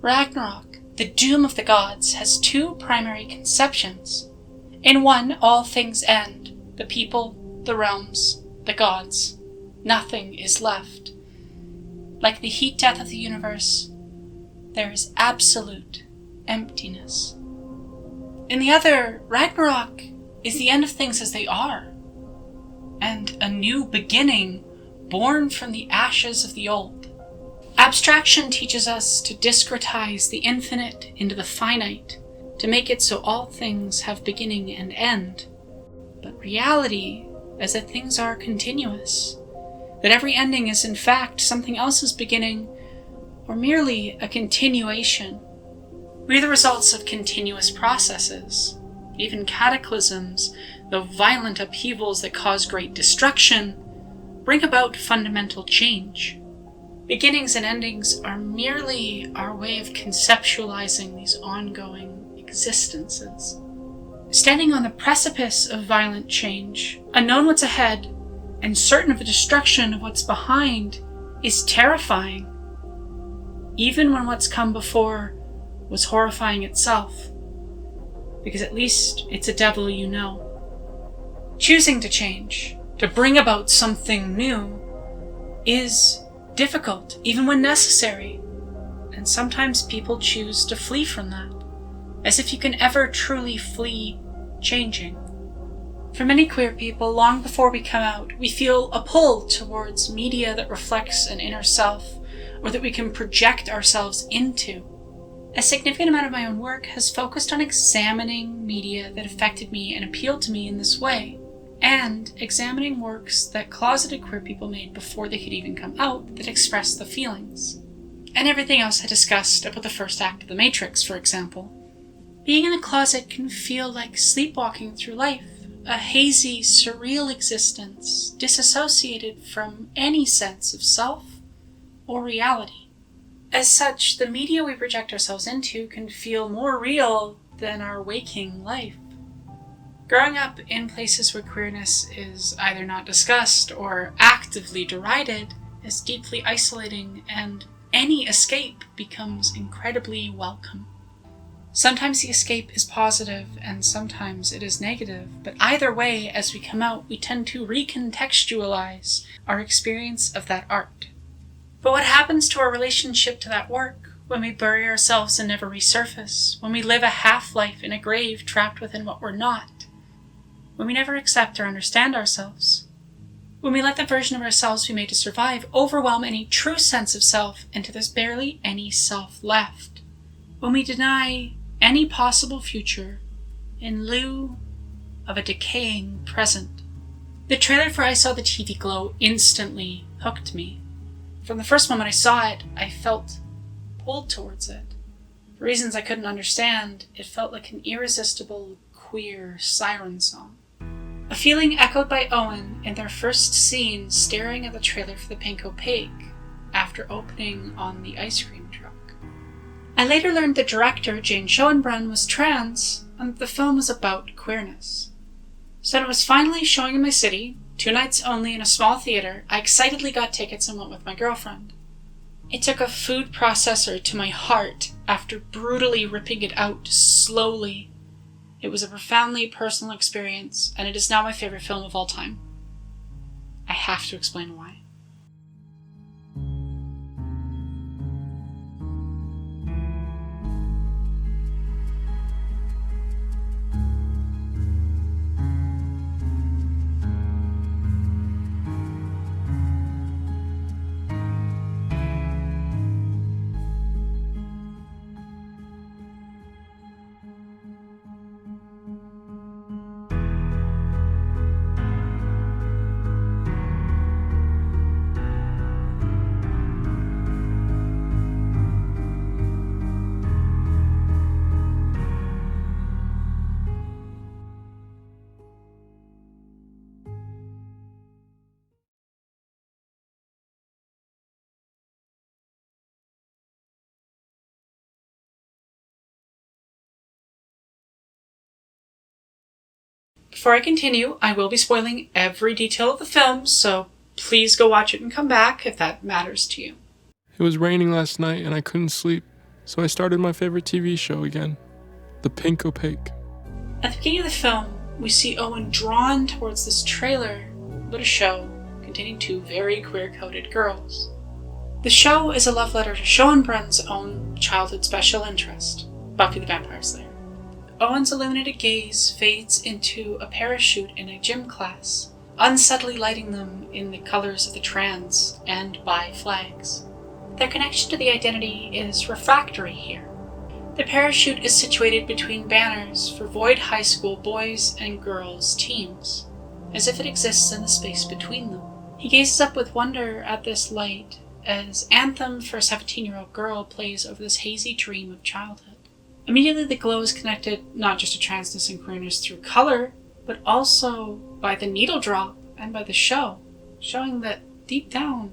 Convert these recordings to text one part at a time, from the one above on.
Ragnarok, the doom of the gods, has two primary conceptions. In one, all things end, the people, the realms, the gods. Nothing is left. Like the heat death of the universe, there is absolute emptiness. In the other, Ragnarok is the end of things as they are, and a new beginning born from the ashes of the old. Abstraction teaches us to discretize the infinite into the finite, to make it so all things have beginning and end. But reality is that things are continuous, that every ending is in fact something else's beginning, or merely a continuation. We are the results of continuous processes. Even cataclysms, though violent upheavals that cause great destruction, bring about fundamental change. Beginnings and endings are merely our way of conceptualizing these ongoing existences. Standing on the precipice of violent change, unknown what's ahead, and certain of the destruction of what's behind, is terrifying, even when what's come before was horrifying itself, because at least it's a devil you know. Choosing to change, to bring about something new, is difficult, even when necessary, and sometimes people choose to flee from that, as if you can ever truly flee changing. For many queer people, long before we come out, we feel a pull towards media that reflects an inner self, or that we can project ourselves into. A significant amount of my own work has focused on examining media that affected me and appealed to me in this way, and examining works that closeted queer people made before they could even come out that expressed the feelings. And everything else I discussed about the first act of The Matrix, for example. Being in a closet can feel like sleepwalking through life, a hazy, surreal existence, disassociated from any sense of self or reality. As such, the media we project ourselves into can feel more real than our waking life. Growing up in places where queerness is either not discussed or actively derided is deeply isolating, and any escape becomes incredibly welcome. Sometimes the escape is positive and sometimes it is negative, but either way, as we come out, we tend to recontextualize our experience of that art. But what happens to our relationship to that work when we bury ourselves and never resurface, when we live a half-life in a grave trapped within what we're not? When we never accept or understand ourselves, when we let the version of ourselves we made to survive overwhelm any true sense of self until there's barely any self left, when we deny any possible future in lieu of a decaying present. The trailer for I Saw the TV Glow instantly hooked me. From the first moment I saw it, I felt pulled towards it. For reasons I couldn't understand, it felt like an irresistible queer siren song. A feeling echoed by Owen in their first scene staring at the trailer for The Pink Opaque after opening on the ice cream truck. I later learned the director, Jane Schoenbrun, was trans and that the film was about queerness. So when it was finally showing in my city, 2 nights only in a small theater, I excitedly got tickets and went with my girlfriend. It took a food processor to my heart after brutally ripping it out slowly. It was a profoundly personal experience, and it is now my favorite film of all time. I have to explain why. Before I continue, I will be spoiling every detail of the film, so please go watch it and come back if that matters to you. It was raining last night and I couldn't sleep, So I started my favorite TV show again, The Pink Opaque. At the beginning of the film, we see Owen drawn towards this trailer about a show containing two very queer-coded girls. The show is a love letter to Schoenbrun's own childhood special interest, Buffy the Vampire Slayer. Owen's illuminated gaze fades into a parachute in a gym class, unsubtly lighting them in the colors of the trans and bi flags. Their connection to the identity is refractory here. The parachute is situated between banners for Void High School boys and girls teams, as if it exists in the space between them. He gazes up with wonder at this light as Anthem for a 17-year-old girl plays over this hazy dream of childhood. Immediately the glow is connected not just to transness and queerness through color, but also by the needle drop and by the show, showing that deep down,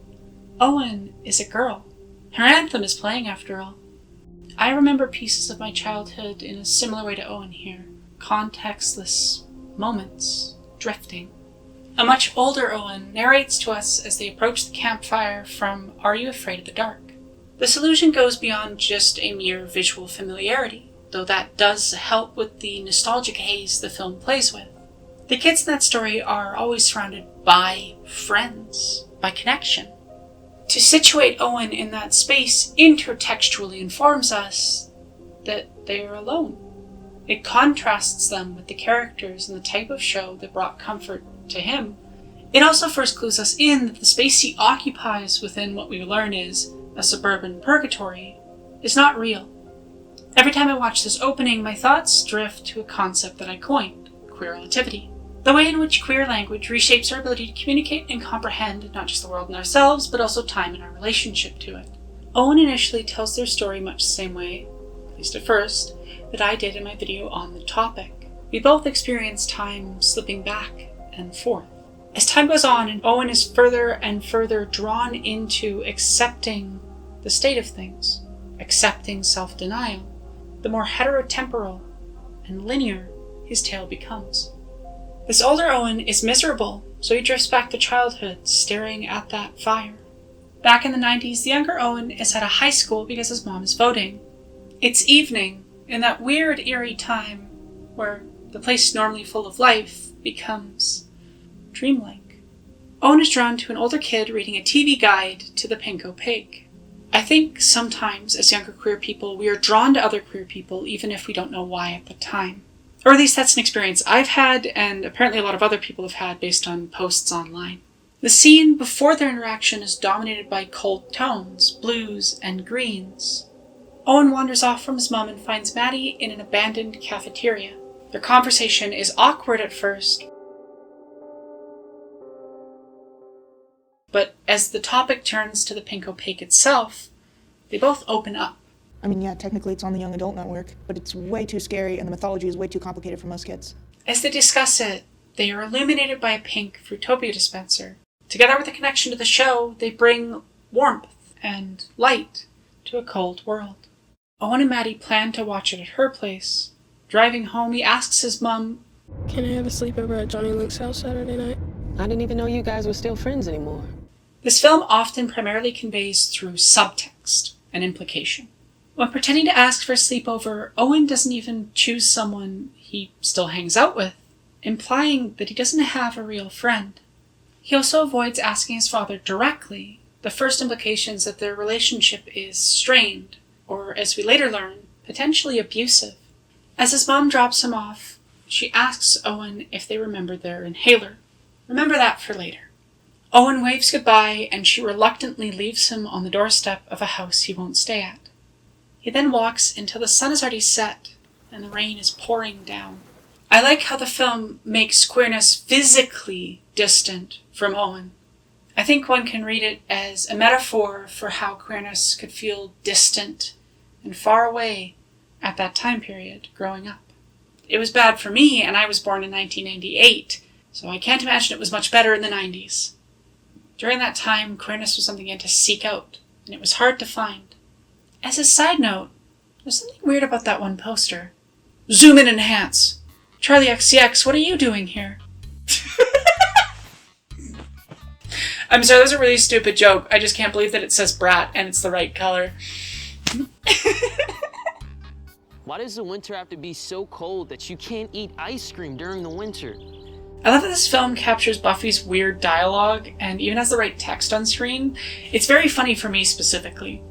Owen is a girl. Her anthem is playing after all. I remember pieces of my childhood in a similar way to Owen here, contextless moments, drifting. A much older Owen narrates to us as they approach the campfire from Are You Afraid of the Dark? This illusion goes beyond just a mere visual familiarity, though that does help with the nostalgic haze the film plays with. The kids in that story are always surrounded by friends, by connection. To situate Owen in that space intertextually informs us that they are alone. It contrasts them with the characters and the type of show that brought comfort to him. It also first clues us in that the space he occupies within what we learn is a suburban purgatory is not real. Every time I watch this opening, my thoughts drift to a concept that I coined, queer relativity. The way in which queer language reshapes our ability to communicate and comprehend not just the world and ourselves, but also time and our relationship to it. Owen initially tells their story much the same way, at least at first, that I did in my video on the topic. We both experience time slipping back and forth. As time goes on and Owen is further and further drawn into accepting the state of things, accepting self-denial, the more heterotemporal and linear his tale becomes. This older Owen is miserable, so he drifts back to childhood, staring at that fire. Back in the 90s, the younger Owen is at a high school because his mom is voting. It's evening, in that weird, eerie time where the place normally full of life becomes dreamlike. Owen is drawn to an older kid reading a TV guide to the Pink Opaque. I think sometimes, as younger queer people, we are drawn to other queer people even if we don't know why at the time. Or at least that's an experience I've had, and apparently a lot of other people have had based on posts online. The scene before their interaction is dominated by cold tones, blues, and greens. Owen wanders off from his mom and finds Maddie in an abandoned cafeteria. Their conversation is awkward at first, but as the topic turns to the Pink Opaque itself, they both open up. I mean, yeah, technically it's on the Young Adult Network, but it's way too scary and the mythology is way too complicated for most kids. As they discuss it, they are illuminated by a pink Fruitopia dispenser. Together with a connection to the show, they bring warmth and light to a cold world. Owen and Maddie plan to watch it at her place. Driving home, he asks his mom, "Can I have a sleepover at Johnny Luke's house Saturday night?" I didn't even know you guys were still friends anymore. This film often primarily conveys through subtext and implication. When pretending to ask for a sleepover, Owen doesn't even choose someone he still hangs out with, implying that he doesn't have a real friend. He also avoids asking his father directly, the first implications that their relationship is strained, or as we later learn, potentially abusive. As his mom drops him off, she asks Owen if they remembered their inhaler. Remember that for later. Owen waves goodbye, and she reluctantly leaves him on the doorstep of a house he won't stay at. He then walks until the sun has already set and the rain is pouring down. I like how the film makes queerness physically distant from Owen. I think one can read it as a metaphor for how queerness could feel distant and far away at that time period growing up. It was bad for me, and I was born in 1998, so I can't imagine it was much better in the 90s. During that time, queerness was something you had to seek out, and it was hard to find. As a side note, there's something weird about that one poster. Zoom in and enhance. Charlie XCX, what are you doing here? I'm sorry, that was a really stupid joke. I just can't believe that it says brat and it's the right color. Why does the winter have to be so cold that you can't eat ice cream during the winter? I love that this film captures Buffy's weird dialogue and even has the right text on screen. It's very funny for me specifically.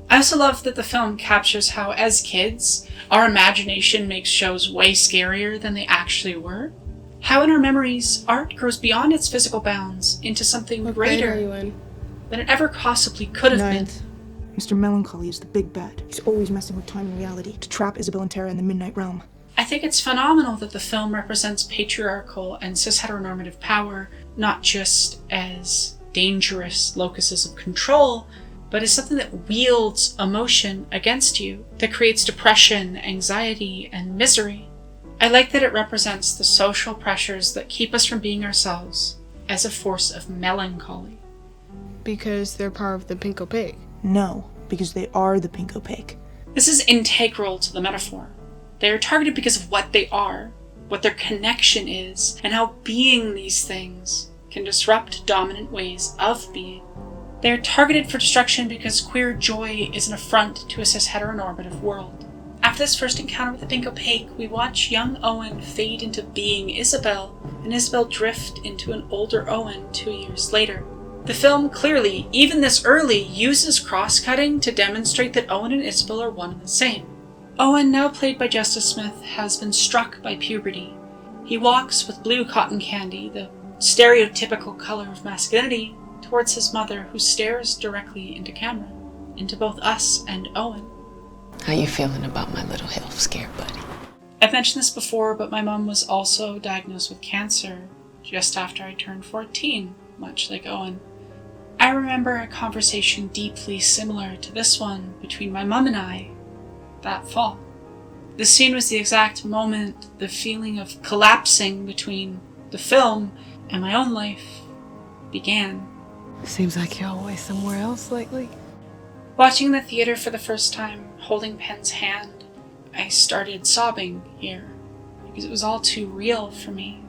I also love that the film captures how, as kids, our imagination makes shows way scarier than they actually were. How in our memories, art grows beyond its physical bounds into something What grade are greater you in? than it ever possibly could have been. Ninth. Mr. Melancholy is the big bad. He's always messing with time and reality to trap Isabel and Tara in the Midnight Realm. I think it's phenomenal that the film represents patriarchal and cis-heteronormative power not just as dangerous locuses of control, but as something that wields emotion against you, that creates depression, anxiety, and misery. I like that it represents the social pressures that keep us from being ourselves as a force of melancholy. Because they're part of the pink opaque. No, because they are the pink opaque. This is integral to the metaphor. They are targeted because of what they are, what their connection is, and how being these things can disrupt dominant ways of being. They are targeted for destruction because queer joy is an affront to a cis-heteronormative world. After this first encounter with the pink opaque, we watch young Owen fade into being Isabel, and Isabel drift into an older Owen 2 years later. The film clearly, even this early, uses cross-cutting to demonstrate that Owen and Isabel are one and the same. Owen, now played by Justice Smith, has been struck by puberty. He walks with blue cotton candy, the stereotypical color of masculinity, towards his mother, who stares directly into camera, into both us and Owen. How you feeling about my little health scare, buddy? I've mentioned this before, but my mom was also diagnosed with cancer just after I turned 14, much like Owen. I remember a conversation deeply similar to this one between my mom and I that fall. The scene was the exact moment the feeling of collapsing between the film and my own life began. Seems like you're always somewhere else lately. Watching in the theater for the first time, holding Penn's hand, I started sobbing here because it was all too real for me.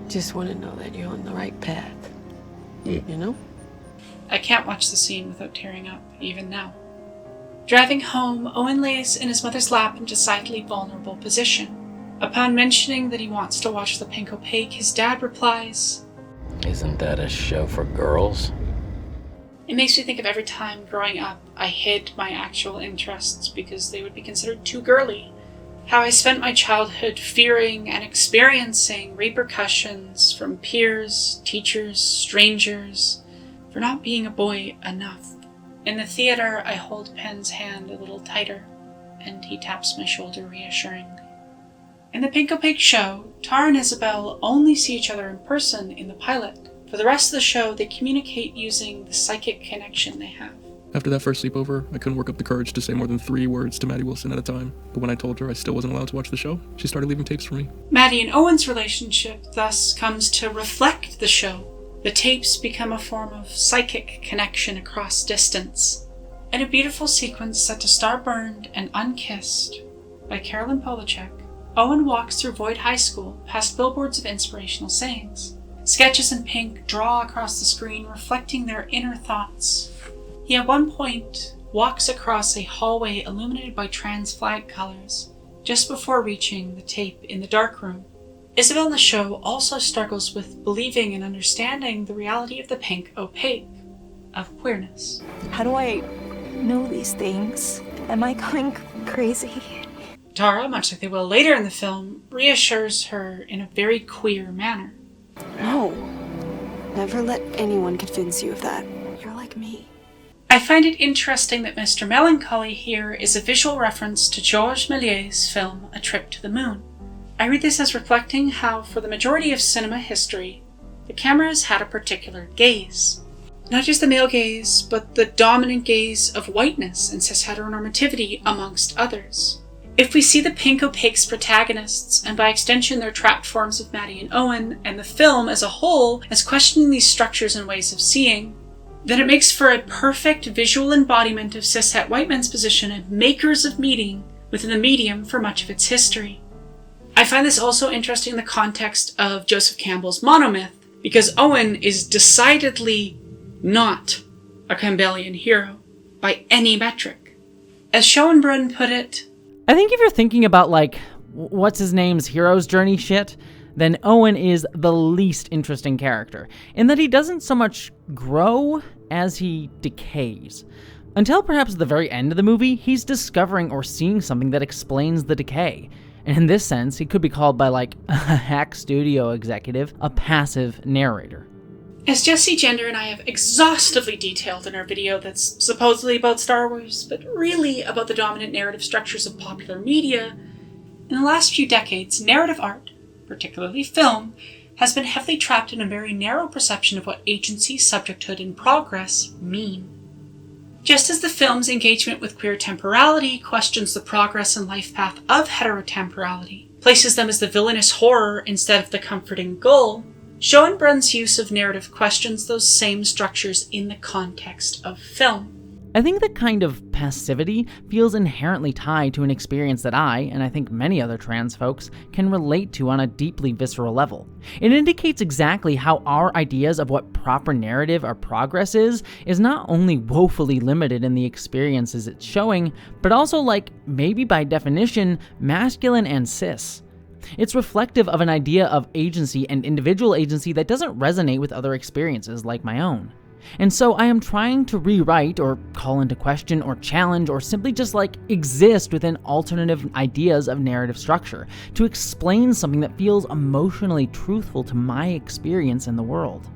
Just want to know that you're on the right path. You know? I can't watch the scene without tearing up, even now. Driving home, Owen lays in his mother's lap in a decidedly vulnerable position. Upon mentioning that he wants to watch The Pink Opaque, his dad replies, "Isn't that a show for girls?" It makes me think of every time growing up I hid my actual interests because they would be considered too girly. How I spent my childhood fearing and experiencing repercussions from peers, teachers, strangers, for not being a boy enough. In the theater, I hold Penn's hand a little tighter, and he taps my shoulder reassuringly. In the Pink Opaque show, Tara and Isabel only see each other in person in the pilot. For the rest of the show, they communicate using the psychic connection they have. After that first sleepover, I couldn't work up the courage to say more than 3 words to Maddie Wilson at a time. But when I told her I still wasn't allowed to watch the show, she started leaving tapes for me. Maddie and Owen's relationship thus comes to reflect the show. The tapes become a form of psychic connection across distance. In a beautiful sequence set to Star Burned and Unkissed by Carolyn Polachek, Owen walks through Void High School past billboards of inspirational sayings. Sketches in pink draw across the screen, reflecting their inner thoughts. He at one point walks across a hallway illuminated by trans flag colors, just before reaching the tape in the dark room. Isabel in the show also struggles with believing and understanding the reality of the pink opaque, of queerness. How do I know these things? Am I going crazy? Tara, much like they will later in the film, reassures her in a very queer manner. No. Never let anyone convince you of that. You're like me. I find it interesting that Mr. Melancholy here is a visual reference to Georges Méliès's film A Trip to the Moon. I read this as reflecting how, for the majority of cinema history, the camera has had a particular gaze. Not just the male gaze, but the dominant gaze of whiteness and cis-heteronormativity, amongst others. If we see the Pink Opaque's protagonists, and by extension their trapped forms of Maddie and Owen, and the film as a whole as questioning these structures and ways of seeing, then it makes for a perfect visual embodiment of cis-het white men's position and makers of meaning within the medium for much of its history. I find this also interesting in the context of Joseph Campbell's monomyth, because Owen is decidedly not a Campbellian hero by any metric. As Schoenbrun put it, I think if you're thinking about, like, what's his name's hero's journey shit, then Owen is the least interesting character, in that he doesn't so much grow as he decays. Until perhaps the very end of the movie, he's discovering or seeing something that explains the decay. And in this sense, he could be called by, like, a hack studio executive a passive narrator. As Jesse Gender and I have exhaustively detailed in our video that's supposedly about Star Wars, but really about the dominant narrative structures of popular media, in the last few decades, narrative art, particularly film, has been heavily trapped in a very narrow perception of what agency, subjecthood, and progress mean. Just as the film's engagement with queer temporality questions the progress and life path of heterotemporality, places them as the villainous horror instead of the comforting goal, Schoenbrun's use of narrative questions those same structures in the context of film. I think that kind of passivity feels inherently tied to an experience that I, and I think many other trans folks, can relate to on a deeply visceral level. It indicates exactly how our ideas of what proper narrative or progress is not only woefully limited in the experiences it's showing, but also, like, maybe by definition, masculine and cis. It's reflective of an idea of agency and individual agency that doesn't resonate with other experiences like my own. And so I am trying to rewrite or call into question or challenge or simply just, like, exist within alternative ideas of narrative structure to explain something that feels emotionally truthful to my experience in the world.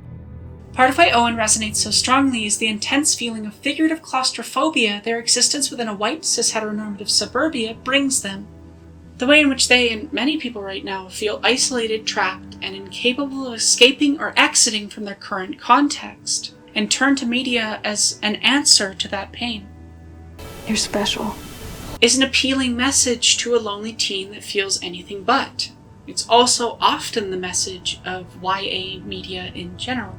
Part of why Owen resonates so strongly is the intense feeling of figurative claustrophobia their existence within a white cis-heteronormative suburbia brings them. The way in which they, and many people right now, feel isolated, trapped, and incapable of escaping or exiting from their current context, and turn to media as an answer to that pain. You're special. Is an appealing message to a lonely teen that feels anything but. It's also often the message of YA media in general.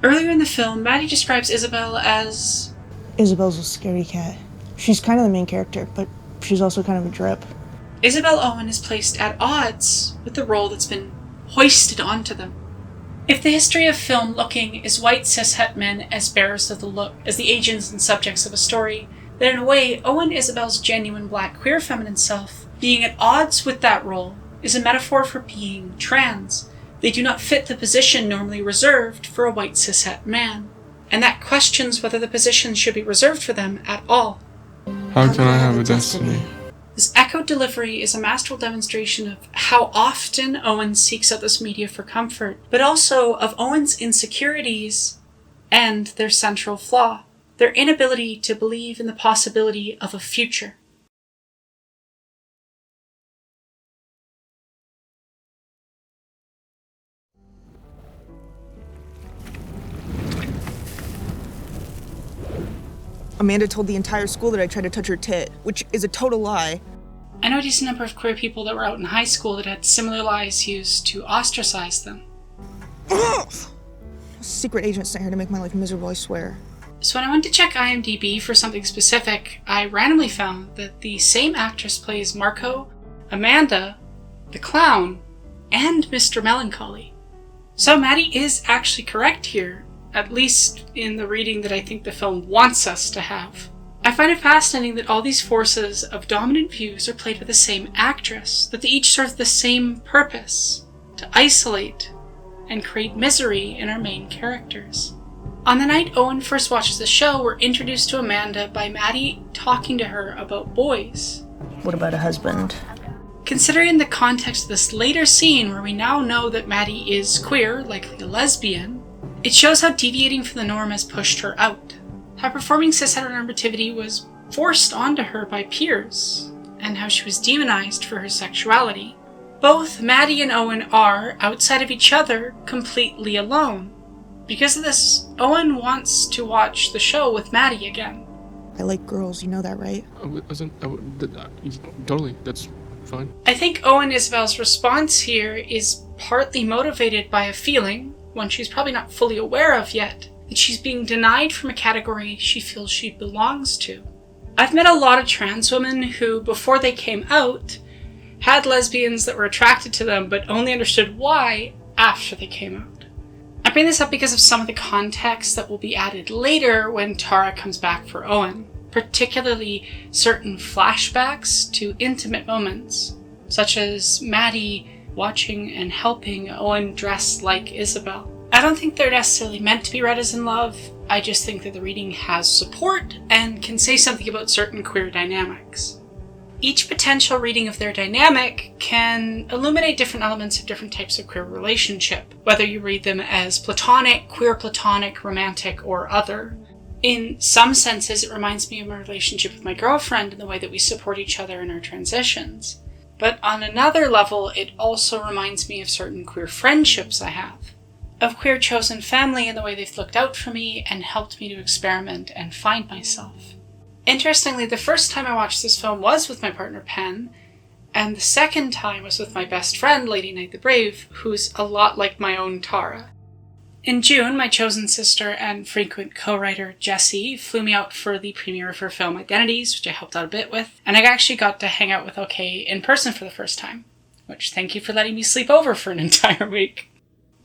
Earlier in the film, Maddie describes Isabel as... Isabel's a scary cat. She's kind of the main character, but she's also kind of a drip. Isabel Owen is placed at odds with the role that's been hoisted onto them. If the history of film looking is white cis-het men as bearers of the look, as the agents and subjects of a story, then in a way, Owen Isabel's genuine black queer feminine self, being at odds with that role, is a metaphor for being trans. They do not fit the position normally reserved for a white cis-het man, and that questions whether the position should be reserved for them at all. How can I have a destiny? This echoed delivery is a masterful demonstration of how often Owen seeks out this media for comfort, but also of Owen's insecurities and their central flaw, their inability to believe in the possibility of a future. Amanda told the entire school that I tried to touch her tit, which is a total lie. I know a decent number of queer people that were out in high school that had similar lies used to ostracize them. Ugh! A secret agent sent here to make my life miserable, I swear. So when I went to check IMDb for something specific, I randomly found that the same actress plays Marco, Amanda, the clown, and Mr. Melancholy. So Maddie is actually correct here, at least in the reading that I think the film wants us to have. I find it fascinating that all these forces of dominant views are played by the same actress, that they each serve the same purpose, to isolate and create misery in our main characters. On the night Owen first watches the show, we're introduced to Amanda by Maddie talking to her about boys. What about a husband? Considering the context of this later scene where we now know that Maddie is queer, likely a lesbian, it shows how deviating from the norm has pushed her out. How performing cis-heteronormativity was forced onto her by peers, and how she was demonized for her sexuality. Both Maddie and Owen are, outside of each other, completely alone. Because of this, Owen wants to watch the show with Maddie again. I like girls, you know that, right? Totally, that's fine. I think Owen Isabel's response here is partly motivated by a feeling, one she's probably not fully aware of yet, that she's being denied from a category she feels she belongs to. I've met a lot of trans women who, before they came out, had lesbians that were attracted to them but only understood why after they came out. bring this up because of some of the context that will be added later when Tara comes back for Owen. particularly certain flashbacks to intimate moments, such as Maddie watching and helping Owen dress like Isabel. I don't think they're necessarily meant to be read as in love. I just think that the reading has support and can say something about certain queer dynamics. Each potential reading of their dynamic can illuminate different elements of different types of queer relationship, whether you read them as platonic, queer platonic, romantic, or other. In some senses, it reminds me of my relationship with my girlfriend and the way that we support each other in our transitions. But on another level, it also reminds me of certain queer friendships I have, of queer chosen family and the way they've looked out for me and helped me to experiment and find myself. Interestingly, the first time I watched this film was with my partner Pen, and the second time was with my best friend, Lady Knight the Brave, who's a lot like my own Tara. In June, my chosen sister and frequent co-writer Jessie flew me out for the premiere of her film Identities, which I helped out a bit with, and I actually got to hang out with OK in person for the first time, which thank you for letting me sleep over for an entire week.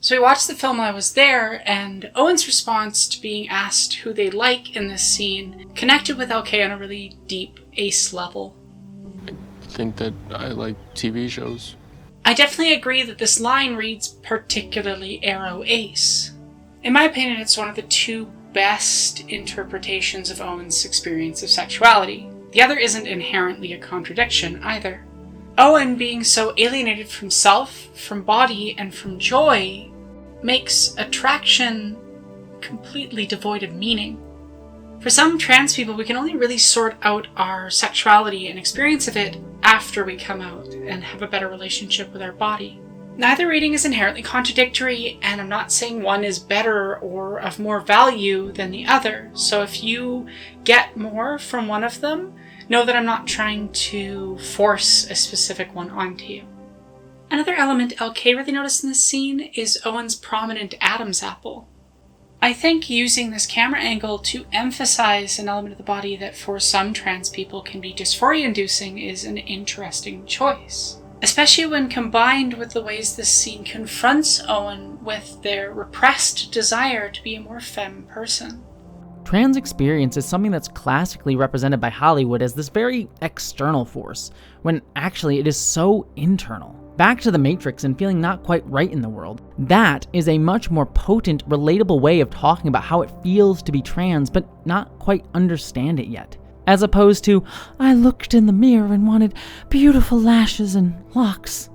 So we watched the film while I was there, and Owen's response to being asked who they like in this scene connected with LK on a really deep ace level. I think that I like TV shows. I definitely agree that this line reads particularly Arrow Ace. In my opinion, it's one of the two best interpretations of Owen's experience of sexuality. The other isn't inherently a contradiction either. Owen being so alienated from self, from body, and from joy makes attraction completely devoid of meaning. For some trans people, we can only really sort out our sexuality and experience of it after we come out and have a better relationship with our body. Neither reading is inherently contradictory, and I'm not saying one is better or of more value than the other. So if you get more from one of them, know that I'm not trying to force a specific one onto you. Another element LK really noticed in this scene is Owen's prominent Adam's apple. I think using this camera angle to emphasize an element of the body that for some trans people can be dysphoria-inducing is an interesting choice, especially when combined with the ways this scene confronts Owen with their repressed desire to be a more femme person. Trans experience is something that's classically represented by Hollywood as this very external force, when actually it is so internal. Back to the Matrix and feeling not quite right in the world. That is a much more potent, relatable way of talking about how it feels to be trans, but not quite understand it yet. As opposed to, I looked in the mirror and wanted beautiful lashes and locks.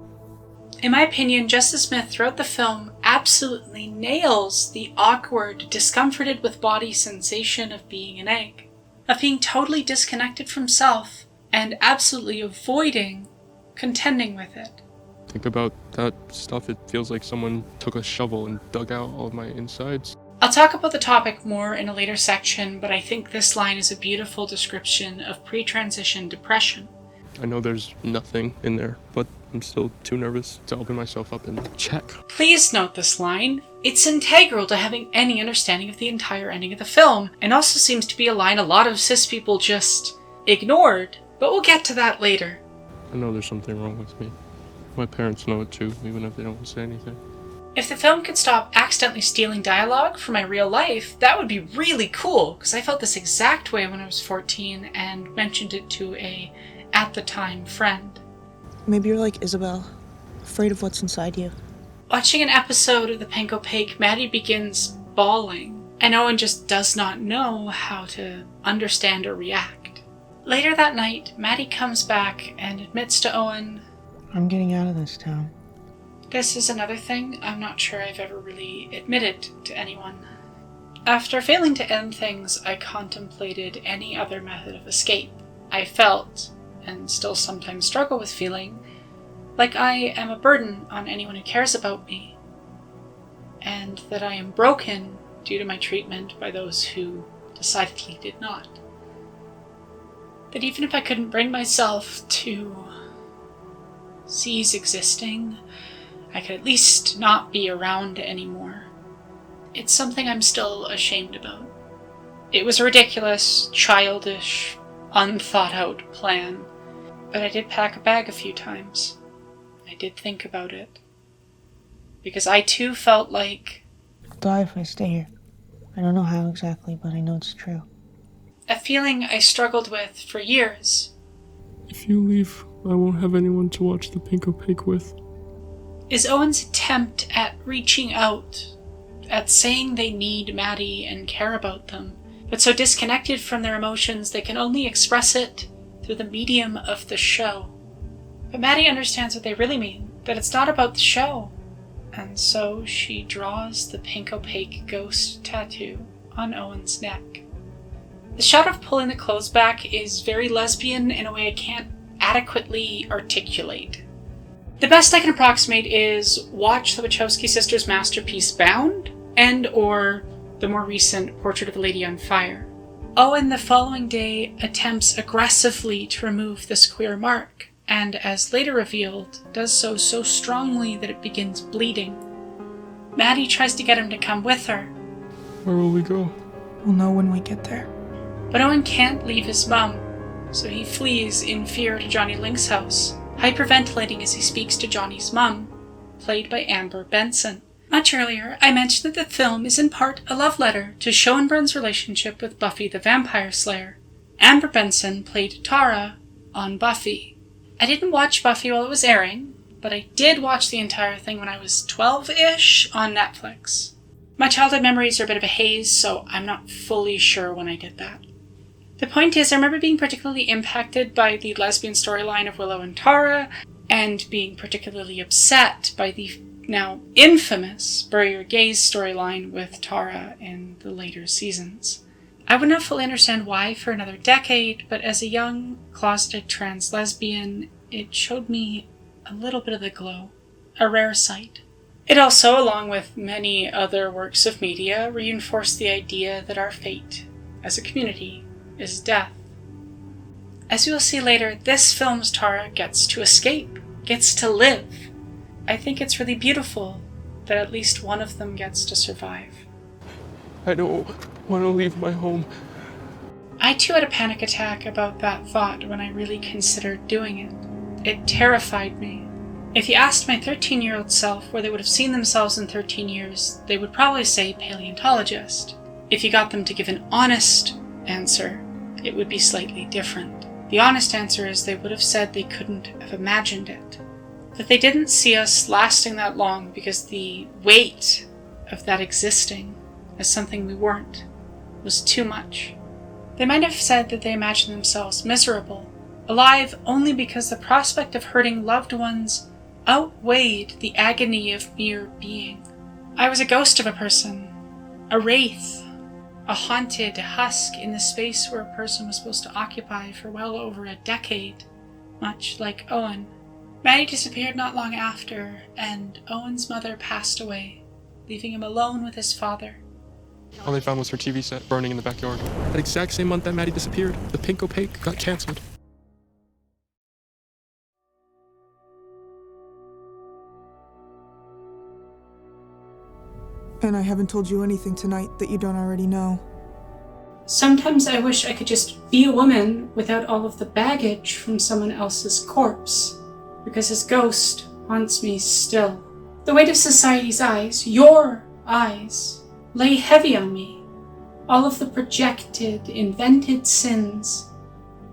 In my opinion, Justice Smith throughout the film absolutely nails the awkward, discomforted with body sensation of being an egg, of being totally disconnected from self and absolutely avoiding contending with it. Think about that stuff. It feels like someone took a shovel and dug out all of my insides. I'll talk about the topic more in a later section, but I think this line is a beautiful description of pre-transition depression. I know there's nothing in there, but I'm still too nervous to open myself up and check. Please note this line. It's integral to having any understanding of the entire ending of the film, and also seems to be a line a lot of cis people just ignored, but we'll get to that later. I know there's something wrong with me. My parents know it too, even if they don't say anything. If the film could stop accidentally stealing dialogue from my real life, that would be really cool, because I felt this exact way when I was 14 and mentioned it to a, at the time, friend. Maybe you're like Isabel, afraid of what's inside you. Watching an episode of The Pink Opaque, Maddie begins bawling, and Owen just does not know how to understand or react. Later that night, Maddie comes back and admits to Owen, I'm getting out of this town. This is another thing I'm not sure I've ever really admitted to anyone. After failing to end things, I contemplated any other method of escape. I felt, and still sometimes struggle with feeling, like I am a burden on anyone who cares about me, and that I am broken due to my treatment by those who decidedly did not. That even if I couldn't bring myself to cease existing, I could at least not be around anymore. It's something I'm still ashamed about. It was a ridiculous, childish, unthought-out plan, but I did pack a bag a few times. I did think about it. Because I too felt like... I'll die if I stay here. I don't know how exactly, but I know it's true. a feeling I struggled with for years. If you leave, I won't have anyone to watch the pink opaque with. Is Owen's attempt at reaching out, at saying they need Maddie and care about them, but so disconnected from their emotions they can only express it through the medium of the show. But Maddie understands what they really mean, that it's not about the show. And so she draws the pink opaque ghost tattoo on Owen's neck. The shot of pulling the clothes back is very lesbian in a way I can't adequately articulate. The best I can approximate is watch the Wachowski sisters' masterpiece Bound and or the more recent Portrait of a Lady on Fire. Owen the following day attempts aggressively to remove this queer mark, and as later revealed, does so strongly that it begins bleeding. Maddie tries to get him to come with her. Where will we go? We'll know when we get there. But Owen can't leave his mum, so he flees in fear to Johnny Link's house, hyperventilating as he speaks to Johnny's mum, played by Amber Benson. Much earlier, I mentioned that the film is in part a love letter to Schoenbrun's relationship with Buffy the Vampire Slayer. Amber Benson played Tara on Buffy. I didn't watch Buffy while it was airing, but I did watch the entire thing when I was 12-ish on Netflix. My childhood memories are a bit of a haze, so I'm not fully sure when I did that. The point is, I remember being particularly impacted by the lesbian storyline of Willow and Tara, and being particularly upset by the now infamous Bury Your Gaze storyline with Tara in the later seasons. I would not fully understand why for another decade, but as a young, closeted trans lesbian, it showed me a little bit of the glow, a rare sight. It also, along with many other works of media, reinforced the idea that our fate, as a community, is death. As you will see later, this film's Tara gets to escape, gets to live. I think it's really beautiful that at least one of them gets to survive. I don't want to leave my home. I too had a panic attack about that thought when I really considered doing it. It terrified me. If you asked my 13-year-old self where they would have seen themselves in 13 years, they would probably say paleontologist. If you got them to give an honest answer, it would be slightly different. The honest answer is they would have said they couldn't have imagined it. That they didn't see us lasting that long because the weight of that existing as something we weren't was too much. They might have said that they imagined themselves miserable, alive only because the prospect of hurting loved ones outweighed the agony of mere being. I was a ghost of a person, a wraith, a haunted husk in the space where a person was supposed to occupy for well over a decade, much like Owen. Maddie disappeared not long after, and Owen's mother passed away, leaving him alone with his father. All they found was her TV set burning in the backyard. That exact same month that Maddie disappeared, the pink opaque got canceled. And I haven't told you anything tonight that you don't already know. Sometimes I wish I could just be a woman without all of the baggage from someone else's corpse, because his ghost haunts me still. The weight of society's eyes, your eyes, lay heavy on me. All of the projected, invented sins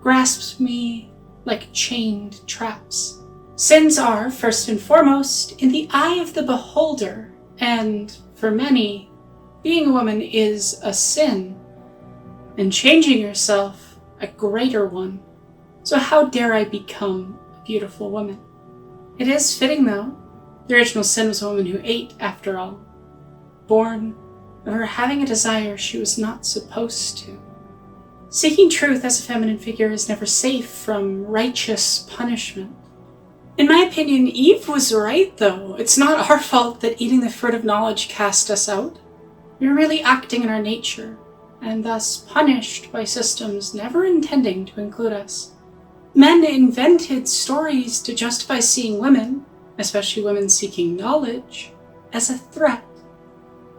grasped me like chained traps. Sins are, first and foremost, in the eye of the beholder, and for many, being a woman is a sin, and changing yourself a greater one. So how dare I become a beautiful woman? It is fitting, though. The original sin was a woman who ate, after all, born of her having a desire she was not supposed to. Seeking truth as a feminine figure is never safe from righteous punishment. In my opinion, Eve was right, though. It's not our fault that eating the fruit of knowledge cast us out. We were really acting in our nature, and thus punished by systems never intending to include us. Men invented stories to justify seeing women, especially women seeking knowledge, as a threat.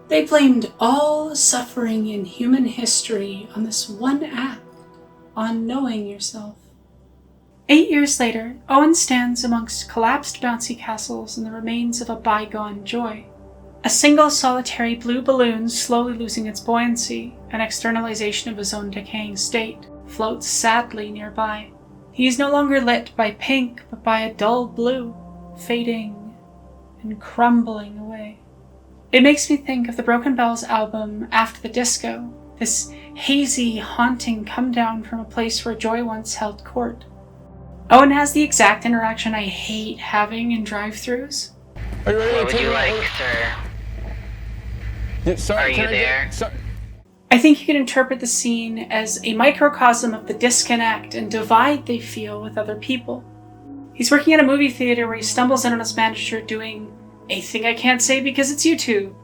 They blamed all suffering in human history on this one act, on knowing yourself. 8 years later, Owen stands amongst collapsed bouncy castles and the remains of a bygone joy. A single solitary blue balloon slowly losing its buoyancy, an externalization of his own decaying state, floats sadly nearby. He is no longer lit by pink, but by a dull blue, fading and crumbling away. It makes me think of the Broken Bells album After the Disco, this hazy, haunting come down from a place where joy once held court. Owen has the exact interaction I hate having in drive-thrus. What would you like, sir? Yeah, sorry, Are you there? I think you can interpret the scene as a microcosm of the disconnect and divide they feel with other people. He's working at a movie theater where he stumbles in on his manager doing a thing I can't say because it's YouTube.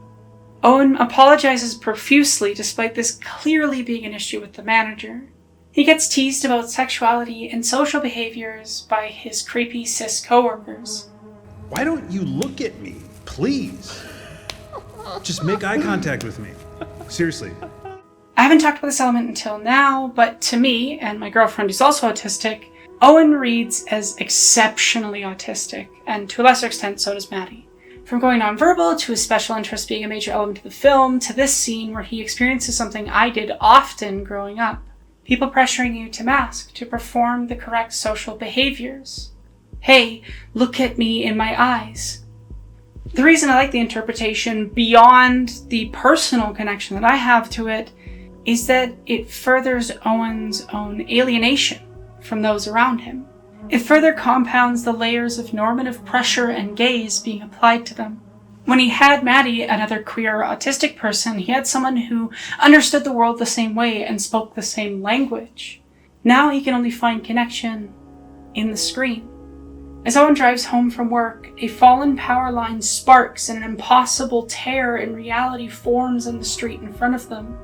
Owen apologizes profusely despite this clearly being an issue with the manager. He gets teased about sexuality and social behaviors by his creepy cis coworkers. Why don't you look at me, please? Just make eye contact with me. Seriously. I haven't talked about this element until now, but to me, and my girlfriend who's also autistic, Owen reads as exceptionally autistic, and to a lesser extent so does Maddie. From going nonverbal to his special interest being a major element of the film, to this scene where he experiences something I did often growing up. People pressuring you to mask, to perform the correct social behaviors. Hey, look at me in my eyes. The reason I like the interpretation, beyond the personal connection that I have to it, is that it furthers Owen's own alienation from those around him. It further compounds the layers of normative pressure and gaze being applied to them. When he had Maddie, another queer autistic person, he had someone who understood the world the same way and spoke the same language. Now he can only find connection in the screen. As Owen drives home from work, a fallen power line sparks and an impossible tear in reality forms on the street in front of them.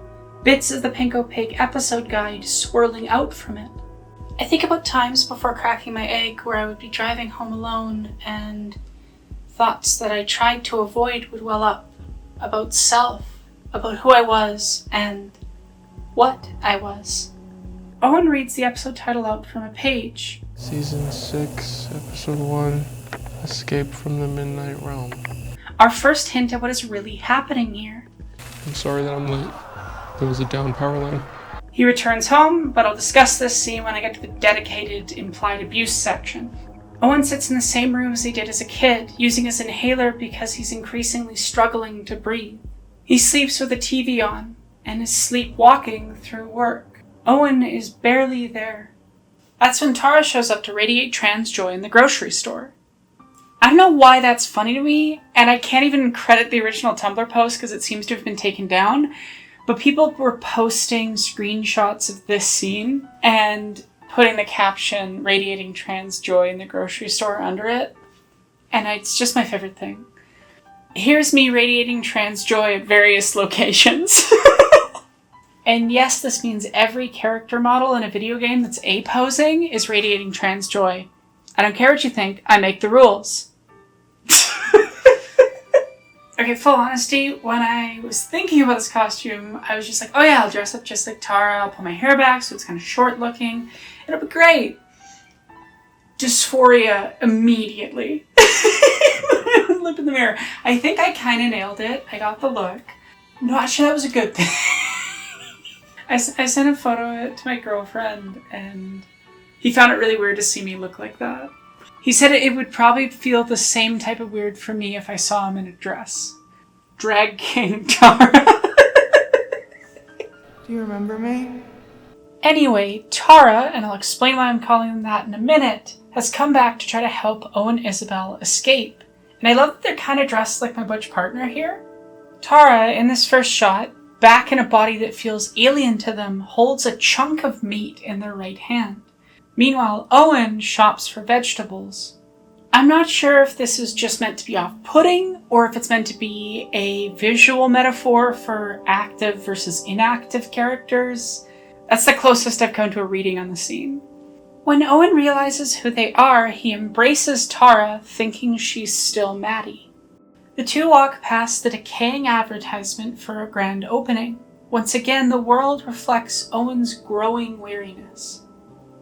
Bits of the Pink Opaque episode guide swirling out from it. I think about times before cracking my egg where I would be driving home alone and thoughts that I tried to avoid would well up, about self, about who I was, and what I was. Owen reads the episode title out from a page. Season 6, Episode 1, Escape from the Midnight Realm. Our first hint at what is really happening here. I'm sorry that I'm late. There was a down power line. He returns home, but I'll discuss this scene when I get to the dedicated implied abuse section. Owen sits in the same room as he did as a kid, using his inhaler because he's increasingly struggling to breathe. He sleeps with the TV on, and is sleepwalking through work. Owen is barely there. That's when Tara shows up to radiate trans joy in the grocery store. I don't know why that's funny to me, and I can't even credit the original Tumblr post because it seems to have been taken down, but people were posting screenshots of this scene and putting the caption, radiating trans joy in the grocery store under it. And it's just my favorite thing. Here's me radiating trans joy at various locations. And yes, this means every character model in a video game that's A-posing is radiating trans joy. I don't care what you think, I make the rules. Okay, full honesty, when I was thinking about this costume, I was just like, oh yeah, I'll dress up just like Tara, I'll pull my hair back so it's kind of short looking, it'll be great. Dysphoria immediately. Looked in the mirror. I think I kind of nailed it. I got the look. I'm not sure that was a good thing. I sent a photo to my girlfriend and he found it really weird to see me look like that. He said it would probably feel the same type of weird for me if I saw him in a dress. Drag King Tara. Do you remember me? Anyway, Tara, and I'll explain why I'm calling them that in a minute, has come back to try to help Owen and Isabel escape. And I love that they're kind of dressed like my butch partner here. Tara, in this first shot, back in a body that feels alien to them, holds a chunk of meat in their right hand. Meanwhile, Owen shops for vegetables. I'm not sure if this is just meant to be off-putting, or if it's meant to be a visual metaphor for active versus inactive characters. That's the closest I've come to a reading on the scene. When Owen realizes who they are, he embraces Tara, thinking she's still Maddie. The two walk past the decaying advertisement for a grand opening. Once again, the world reflects Owen's growing weariness.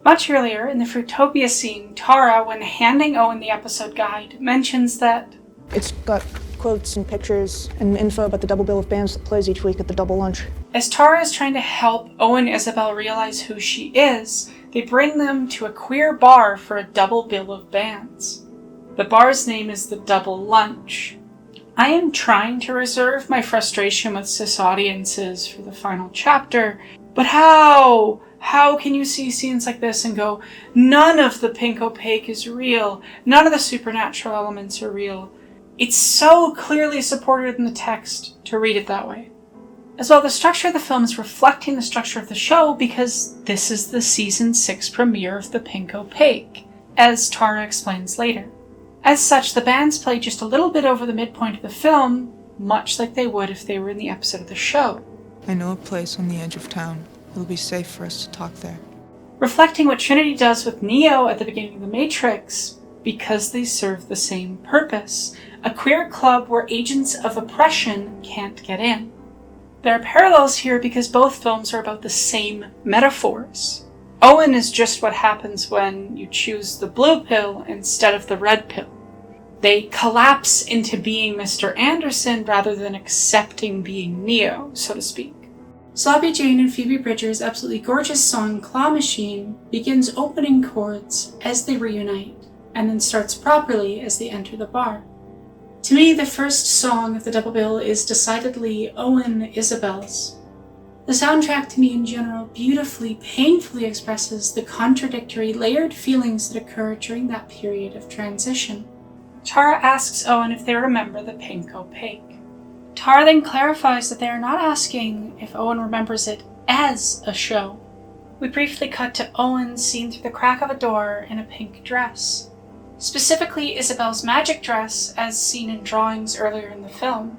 Much earlier, in the Fruitopia scene, Tara, when handing Owen the episode guide, mentions that It's got quotes and pictures and info about the double bill of bands that plays each week at the double lunch. As Tara is trying to help Owen and Isabel realize who she is, they bring them to a queer bar for a double bill of bands. The bar's name is the Double Lunch. I am trying to reserve my frustration with cis audiences for the final chapter, but how? How can you see scenes like this and go, none of the pink opaque is real, none of the supernatural elements are real? It's so clearly supported in the text to read it that way. As well, the structure of the film is reflecting the structure of the show because this is the season 6 premiere of the Pink Opaque, as Tara explains later. As such, the bands play just a little bit over the midpoint of the film, much like they would if they were in the episode of the show. I know a place on the edge of town. It'll be safe for us to talk there. Reflecting what Trinity does with Neo at the beginning of The Matrix, because they serve the same purpose. A queer club where agents of oppression can't get in. There are parallels here because both films are about the same metaphors. Owen is just what happens when you choose the blue pill instead of the red pill. They collapse into being Mr. Anderson rather than accepting being Neo, so to speak. Sloppy Jane and Phoebe Bridgers' absolutely gorgeous song Claw Machine begins opening chords as they reunite, and then starts properly as they enter the bar. To me, the first song of the double bill is decidedly Owen Isabel's. The soundtrack to me in general beautifully, painfully expresses the contradictory, layered feelings that occur during that period of transition. Tara asks Owen if they remember the Pink Opaque. Tara then clarifies that they are not asking if Owen remembers it as a show. We briefly cut to Owen seen through the crack of a door in a pink dress. Specifically Isabel's magic dress as seen in drawings earlier in the film.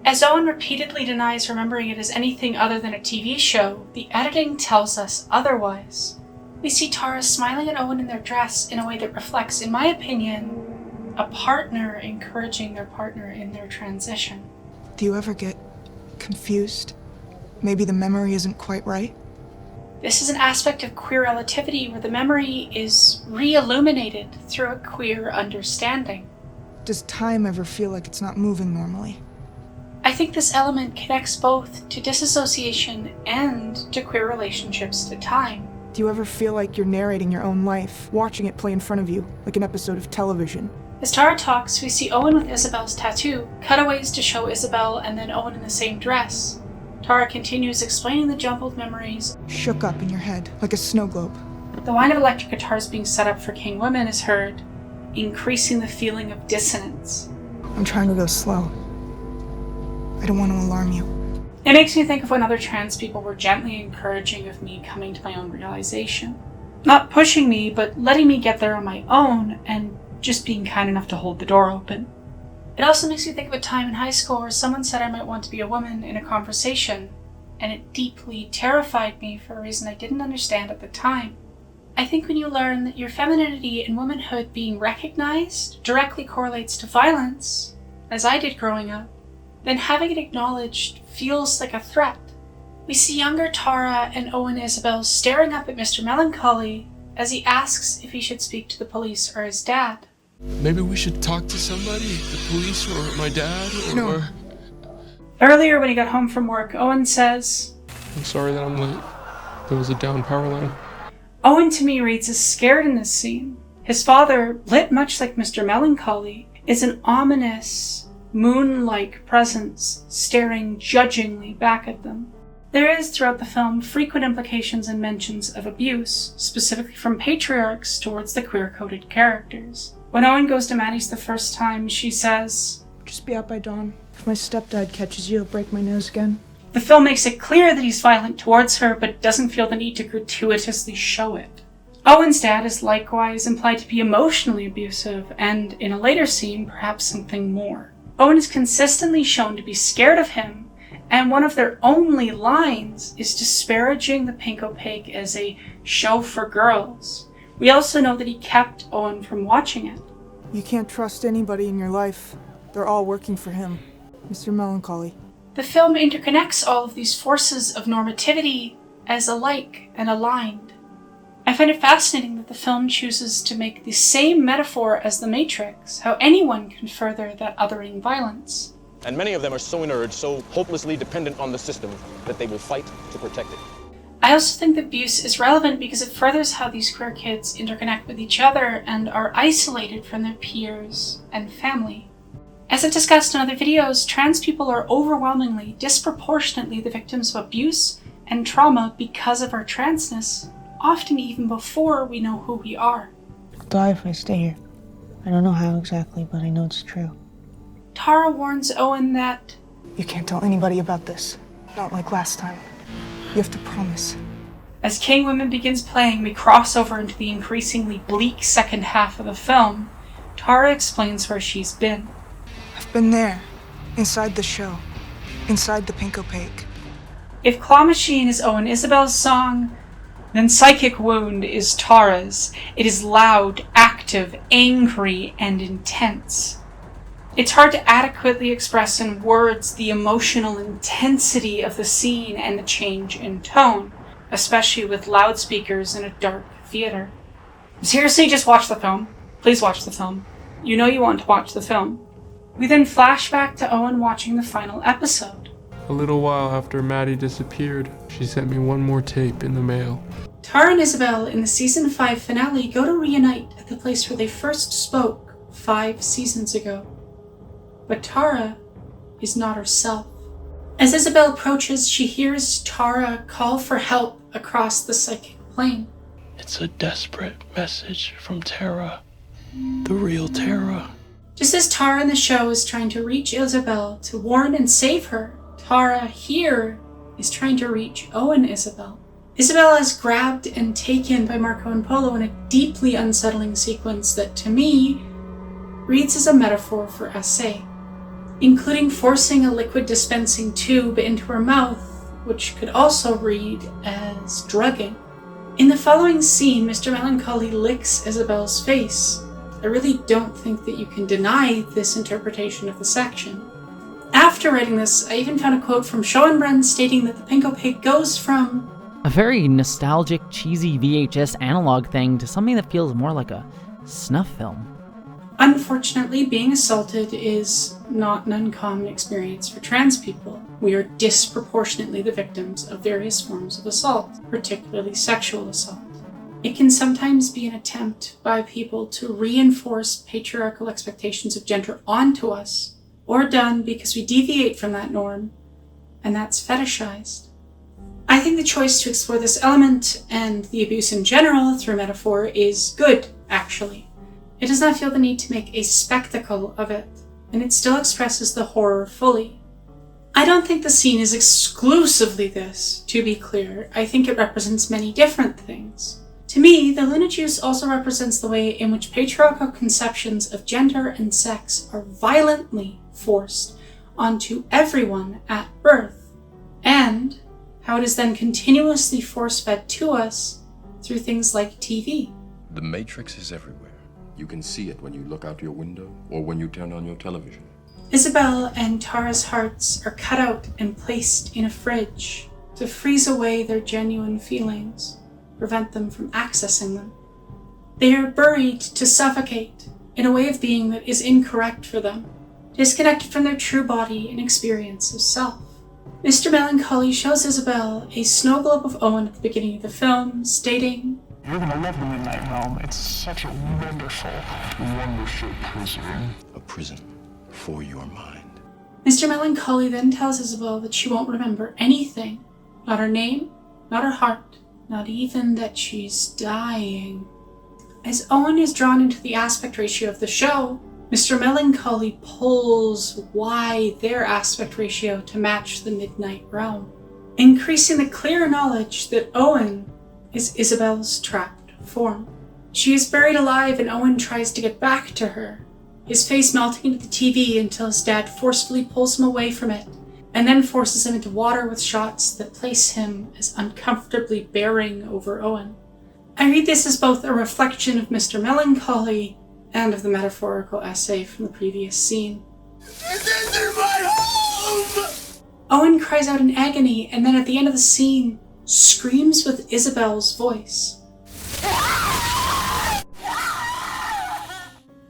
As Owen repeatedly denies remembering it as anything other than a TV show, the editing tells us otherwise. We see Tara smiling at Owen in their dress in a way that reflects, in my opinion, a partner encouraging their partner in their transition. Do you ever get confused? Maybe the memory isn't quite right? This is an aspect of queer relativity where the memory is re-illuminated through a queer understanding. Does time ever feel like it's not moving normally? I think this element connects both to disassociation and to queer relationships to time. Do you ever feel like you're narrating your own life, watching it play in front of you, like an episode of television? As Tara talks, we see Owen with Isabel's tattoo, cutaways to show Isabel and then Owen in the same dress. Tara continues explaining the jumbled memories. Shook up in your head, like a snow globe. The line of electric guitars being set up for King Women is heard, increasing the feeling of dissonance. I'm trying to go slow. I don't want to alarm you. It makes me think of when other trans people were gently encouraging of me coming to my own realization. Not pushing me, but letting me get there on my own, and just being kind enough to hold the door open. It also makes me think of a time in high school where someone said I might want to be a woman in a conversation, and it deeply terrified me for a reason I didn't understand at the time. I think when you learn that your femininity and womanhood being recognized directly correlates to violence, as I did growing up, then having it acknowledged feels like a threat. We see younger Tara and Owen Isabel staring up at Mr. Melancholy as he asks if he should speak to the police or his dad. Maybe we should talk to somebody, the police or my dad or... No. Earlier when he got home from work, Owen says, I'm sorry that I'm late. There was a down power line. Owen to me reads as scared in this scene. His father, lit much like Mr. Melancholy, is an ominous, moon-like presence staring judgingly back at them. There is, throughout the film, frequent implications and mentions of abuse, specifically from patriarchs towards the queer-coded characters. When Owen goes to Maddie's the first time, she says, Just be out by dawn. If my stepdad catches you, he'll break my nose again. The film makes it clear that he's violent towards her, but doesn't feel the need to gratuitously show it. Owen's dad is likewise implied to be emotionally abusive, and in a later scene, perhaps something more. Owen is consistently shown to be scared of him, and one of their only lines is disparaging the Pink Opaque as a show for girls. We also know that he kept Owen from watching it. You can't trust anybody in your life. They're all working for him. Mr. Melancholy. The film interconnects all of these forces of normativity as alike and aligned. I find it fascinating that the film chooses to make the same metaphor as The Matrix, how anyone can further that othering violence. And many of them are so inert, so hopelessly dependent on the system, that they will fight to protect it. I also think that abuse is relevant because it furthers how these queer kids interconnect with each other and are isolated from their peers and family. As I've discussed in other videos, trans people are overwhelmingly, disproportionately the victims of abuse and trauma because of our transness, often even before we know who we are. I'll die if I stay here. I don't know how exactly, but I know it's true. Tara warns Owen that you can't tell anybody about this. Not like last time. You have to promise. As King Women begins playing, we cross over into the increasingly bleak second half of the film. Tara explains where she's been. I've been there. Inside the show. Inside the pink opaque. If Claw Machine is Owen Isabel's song, then Psychic Wound is Tara's. It is loud, active, angry, and intense. It's hard to adequately express in words the emotional intensity of the scene and the change in tone, especially with loudspeakers in a dark theater. Seriously, just watch the film. Please watch the film. You know you want to watch the film. We then flash back to Owen watching the final episode. A little while after Maddie disappeared, she sent me one more tape in the mail. Tara and Isabel in the season 5 finale go to reunite at the place where they first spoke 5 seasons ago. But Tara is not herself. As Isabel approaches, she hears Tara call for help across the psychic plane. It's a desperate message from Tara. The real Tara. Just as Tara in the show is trying to reach Isabel to warn and save her, Tara here is trying to reach Owen Isabel. Isabel is grabbed and taken by Marco and Polo in a deeply unsettling sequence that, to me, reads as a metaphor for SA, including forcing a liquid dispensing tube into her mouth, which could also read as drugging. In the following scene, Mr. Melancholy licks Isabel's face. I really don't think that you can deny this interpretation of the section. After writing this, I even found a quote from Schoenbrun stating that the pink opaque goes from a very nostalgic, cheesy VHS analog thing to something that feels more like a snuff film. Unfortunately, being assaulted is not an uncommon experience for trans people. We are disproportionately the victims of various forms of assault, particularly sexual assault. It can sometimes be an attempt by people to reinforce patriarchal expectations of gender onto us, or done because we deviate from that norm, and that's fetishized. I think the choice to explore this element, and the abuse in general through metaphor, is good, actually. It does not feel the need to make a spectacle of it, and it still expresses the horror fully. I don't think the scene is exclusively this, to be clear. I think it represents many different things. To me, the Luna Juice also represents the way in which patriarchal conceptions of gender and sex are violently forced onto everyone at birth, and how it is then continuously force-fed to us through things like TV. The Matrix is everywhere. You can see it when you look out your window or when you turn on your television. Isabel and Tara's hearts are cut out and placed in a fridge to freeze away their genuine feelings, prevent them from accessing them. They are buried to suffocate in a way of being that is incorrect for them, disconnected from their true body and experience of self. Mr. Melancholy shows Isabel a snow globe of Owen at the beginning of the film, stating, "You're gonna love the Midnight Realm. It's such a wonderful prison." A prison for your mind. Mr. Melancholy then tells Isabel that she won't remember anything. Not her name, not her heart, not even that she's dying. As Owen is drawn into the aspect ratio of the show, Mr. Melancholy pulls their aspect ratio to match the Midnight Realm, increasing the clear knowledge that Owen is Isabel's trapped form. She is buried alive and Owen tries to get back to her, his face melting into the TV until his dad forcefully pulls him away from it, and then forces him into water with shots that place him as uncomfortably bearing over Owen. I read this as both a reflection of Mr. Melancholy and of the metaphorical essay from the previous scene. This is my home! Owen cries out in agony, and then at the end of the scene, screams with Isabel's voice.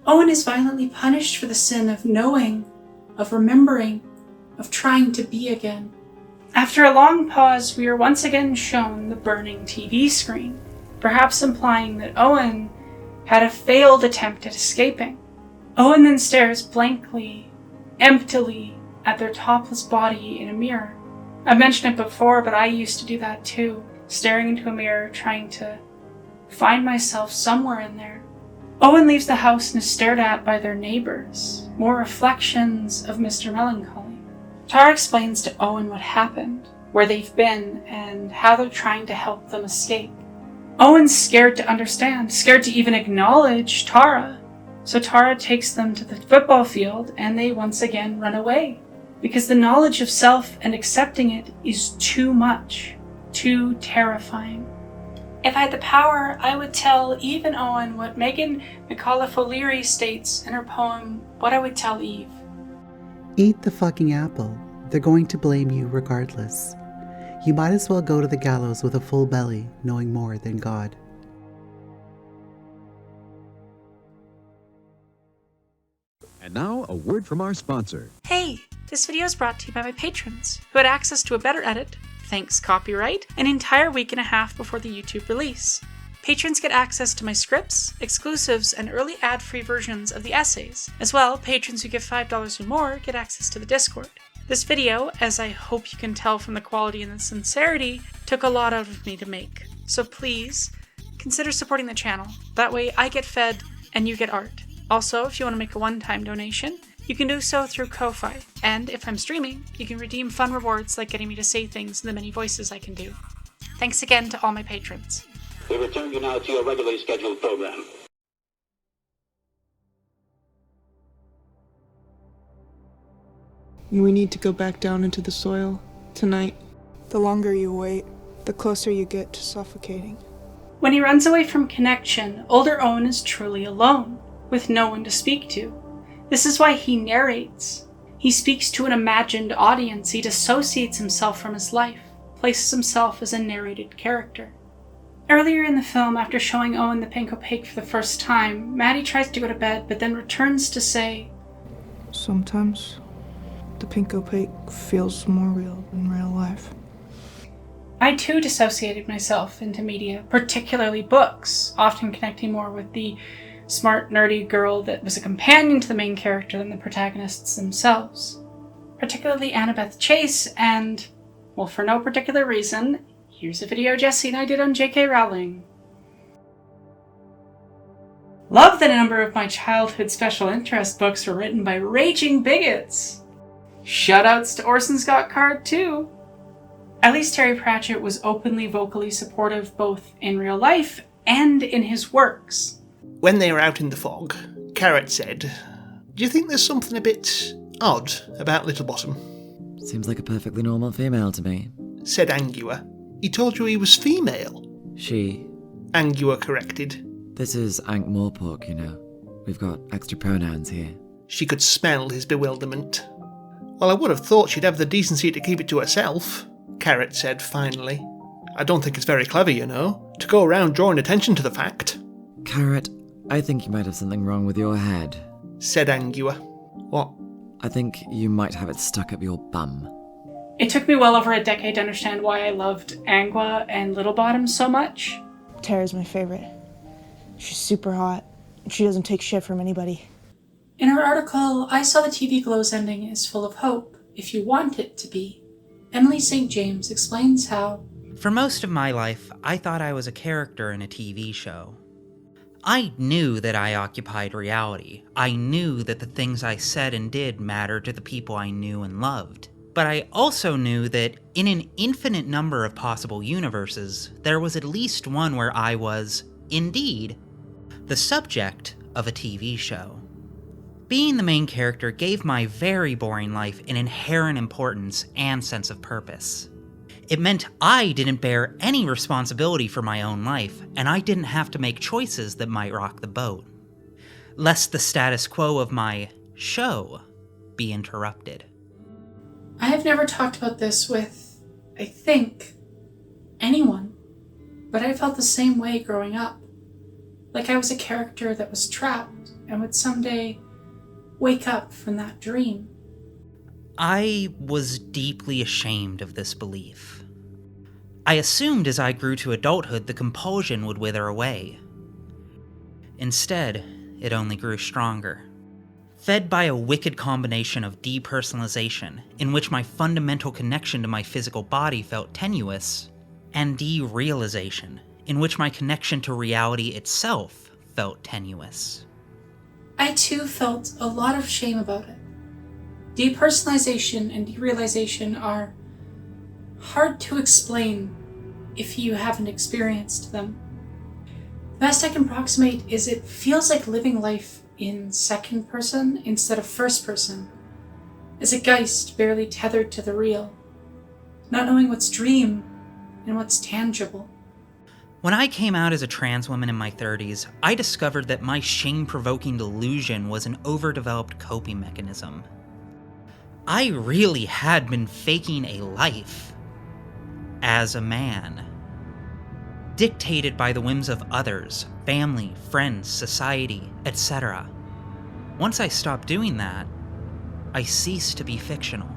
Owen is violently punished for the sin of knowing, of remembering, of trying to be again. After a long pause, we are once again shown the burning TV screen, perhaps implying that Owen had a failed attempt at escaping. Owen then stares blankly, emptily, at their topless body in a mirror. I've mentioned it before, but I used to do that too, staring into a mirror, trying to find myself somewhere in there. Owen leaves the house and is stared at by their neighbors, more reflections of Mr. Melancholy. Tara explains to Owen what happened, where they've been, and how they're trying to help them escape. Owen's scared to understand, scared to even acknowledge Tara. So Tara takes them to the football field and they once again run away. Because the knowledge of self and accepting it is too much, too terrifying. If I had the power, I would tell Eve and Owen what Maegen McAuliffe O'Leary states in her poem, What I Would Tell Eve. Eat the fucking apple. They're going to blame you regardless. You might as well go to the gallows with a full belly, knowing more than God. And now, a word from our sponsor. Hey, this video is brought to you by my patrons, who had access to a better edit, thanks copyright, an entire week and a half before the YouTube release. Patrons get access to my scripts, exclusives, and early ad-free versions of the essays. As well, patrons who give $5 or more get access to the Discord. This video, as I hope you can tell from the quality and the sincerity, took a lot out of me to make. So please, consider supporting the channel. That way I get fed and you get art. Also, if you want to make a one-time donation, you can do so through Ko-Fi. And if I'm streaming, you can redeem fun rewards like getting me to say things in the many voices I can do. Thanks again to all my patrons. We return you now to your regularly scheduled program. We need to go back down into the soil tonight. The longer you wait, the closer you get to suffocating. When he runs away from connection, older Owen is truly alone, with no one to speak to. This is why he narrates. He speaks to an imagined audience. He dissociates himself from his life, places himself as a narrated character. Earlier in the film, after showing Owen the pink opaque for the first time, Maddie tries to go to bed, but then returns to say, Sometimes the pink opaque feels more real than real life. I too dissociated myself into media, particularly books, often connecting more with the smart, nerdy girl that was a companion to the main character than the protagonists themselves. Particularly Annabeth Chase and, well, for no particular reason, here's a video Jesse and I did on J.K. Rowling. Love that a number of my childhood special interest books were written by raging bigots. Shoutouts to Orson Scott Card too. At least Terry Pratchett was openly vocally supportive both in real life and in his works. When they were out in the fog, Carrot said, "Do you think there's something a bit odd about Littlebottom?" Seems like a perfectly normal female to me, said Angua. "He told you he was female." She. Angua corrected. This is Ankh-Morpork, you know. We've got extra pronouns here. She could smell his bewilderment. "Well, I would have thought she'd have the decency to keep it to herself," Carrot said finally. "I don't think it's very clever, you know, to go around drawing attention to the fact." Carrot, I think you might have something wrong with your head, said Angua. "What?" "I think you might have it stuck up your bum." It took me well over a decade to understand why I loved Angua and Littlebottom so much. Tara's my favorite. She's super hot, and she doesn't take shit from anybody. In her article, I Saw the TV Glow's ending is full of hope, if you want it to be. Emily St. James explains how, For most of my life, I thought I was a character in a TV show. I knew that I occupied reality. I knew that the things I said and did mattered to the people I knew and loved. But I also knew that in an infinite number of possible universes, there was at least one where I was, indeed, the subject of a TV show. Being the main character gave my very boring life an inherent importance and sense of purpose. It meant I didn't bear any responsibility for my own life, and I didn't have to make choices that might rock the boat, lest the status quo of my show be interrupted. I have never talked about this with, I think, anyone, but I felt the same way growing up. Like I was a character that was trapped, and would someday wake up from that dream. I was deeply ashamed of this belief. I assumed as I grew to adulthood the compulsion would wither away. Instead, it only grew stronger. Fed by a wicked combination of depersonalization, in which my fundamental connection to my physical body felt tenuous, and derealization, in which my connection to reality itself felt tenuous. I too felt a lot of shame about it. Depersonalization and derealization are hard to explain if you haven't experienced them. The best I can approximate is it feels like living life in second person instead of first person, as a geist barely tethered to the real, not knowing what's dream and what's tangible. When I came out as a trans woman in my 30s, I discovered that my shame-provoking delusion was an overdeveloped coping mechanism. I really had been faking a life as a man, dictated by the whims of others, family, friends, society, etc. Once I stopped doing that, I ceased to be fictional.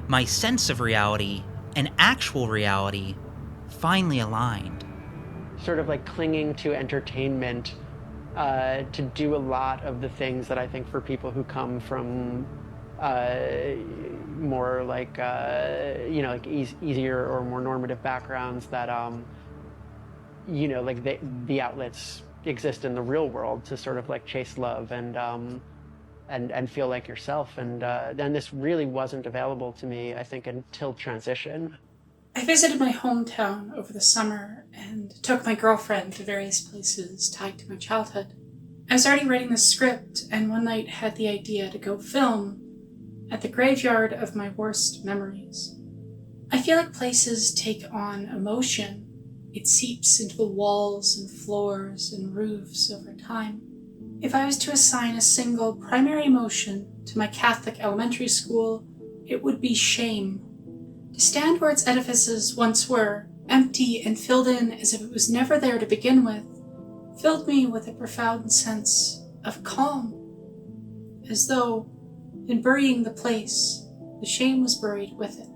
My sense of reality and actual reality finally aligned. Sort of like clinging to entertainment to do a lot of the things that I think for people who come from more like, like easier or more normative backgrounds that, like the outlets exist in the real world to sort of like chase love and feel like yourself. And then this really wasn't available to me, I think, until transition. I visited my hometown over the summer and took my girlfriend to various places tied to my childhood. I was already writing the script and one night had the idea to go film at the graveyard of my worst memories. I feel like places take on emotion. It seeps into the walls and floors and roofs over time. If I was to assign a single primary emotion to my Catholic elementary school, it would be shame. To stand where its edifices once were, empty and filled in as if it was never there to begin with, filled me with a profound sense of calm, as though, in burying the place, the shame was buried with it.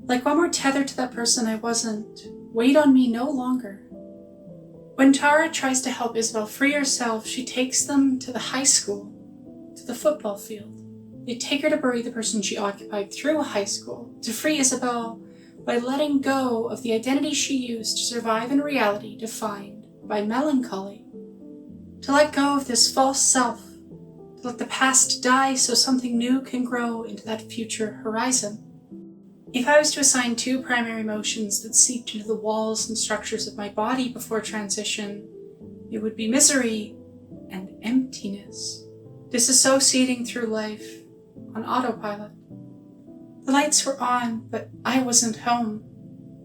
Like one more tethered to that person I wasn't, weighed on me no longer. When Tara tries to help Isabel free herself, she takes them to the high school, to the football field. They take her to bury the person she occupied through high school, to free Isabel by letting go of the identity she used to survive in reality defined by melancholy. To let go of this false self, to let the past die so something new can grow into that future horizon. If I was to assign two primary emotions that seeped into the walls and structures of my body before transition, it would be misery and emptiness, disassociating through life on autopilot. The lights were on, but I wasn't home.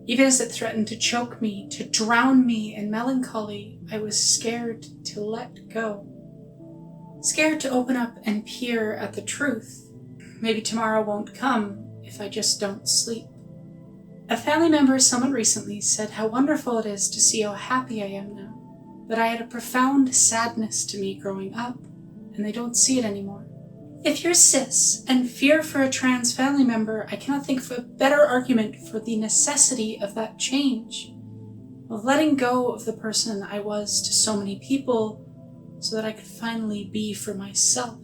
Even as it threatened to choke me, to drown me in melancholy, I was scared to let go. Scared to open up and peer at the truth. Maybe tomorrow won't come if I just don't sleep. A family member somewhat recently said how wonderful it is to see how happy I am now, that I had a profound sadness to me growing up, and they don't see it anymore. If you're cis and fear for a trans family member, I cannot think of a better argument for the necessity of that change, of letting go of the person I was to so many people so that I could finally be for myself.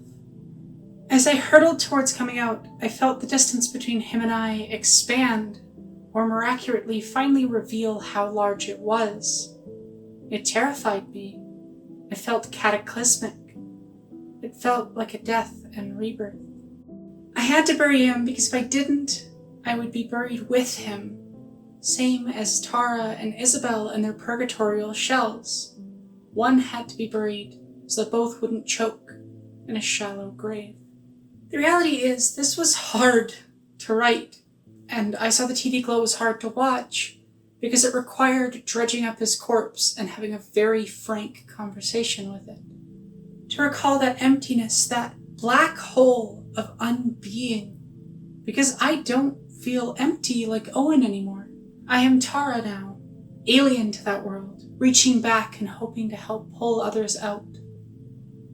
As I hurtled towards coming out, I felt the distance between him and I expand, or more accurately, finally reveal how large it was. It terrified me. It felt cataclysmic. It felt like a death and rebirth. I had to bury him because if I didn't, I would be buried with him, same as Tara and Isabel and their purgatorial shells. One had to be buried so that both wouldn't choke in a shallow grave. The reality is, this was hard to write, and I Saw the TV Glow was hard to watch because it required dredging up his corpse and having a very frank conversation with it. To recall that emptiness, that black hole of unbeing, because I don't feel empty like Owen anymore. I am Tara now, alien to that world, reaching back and hoping to help pull others out.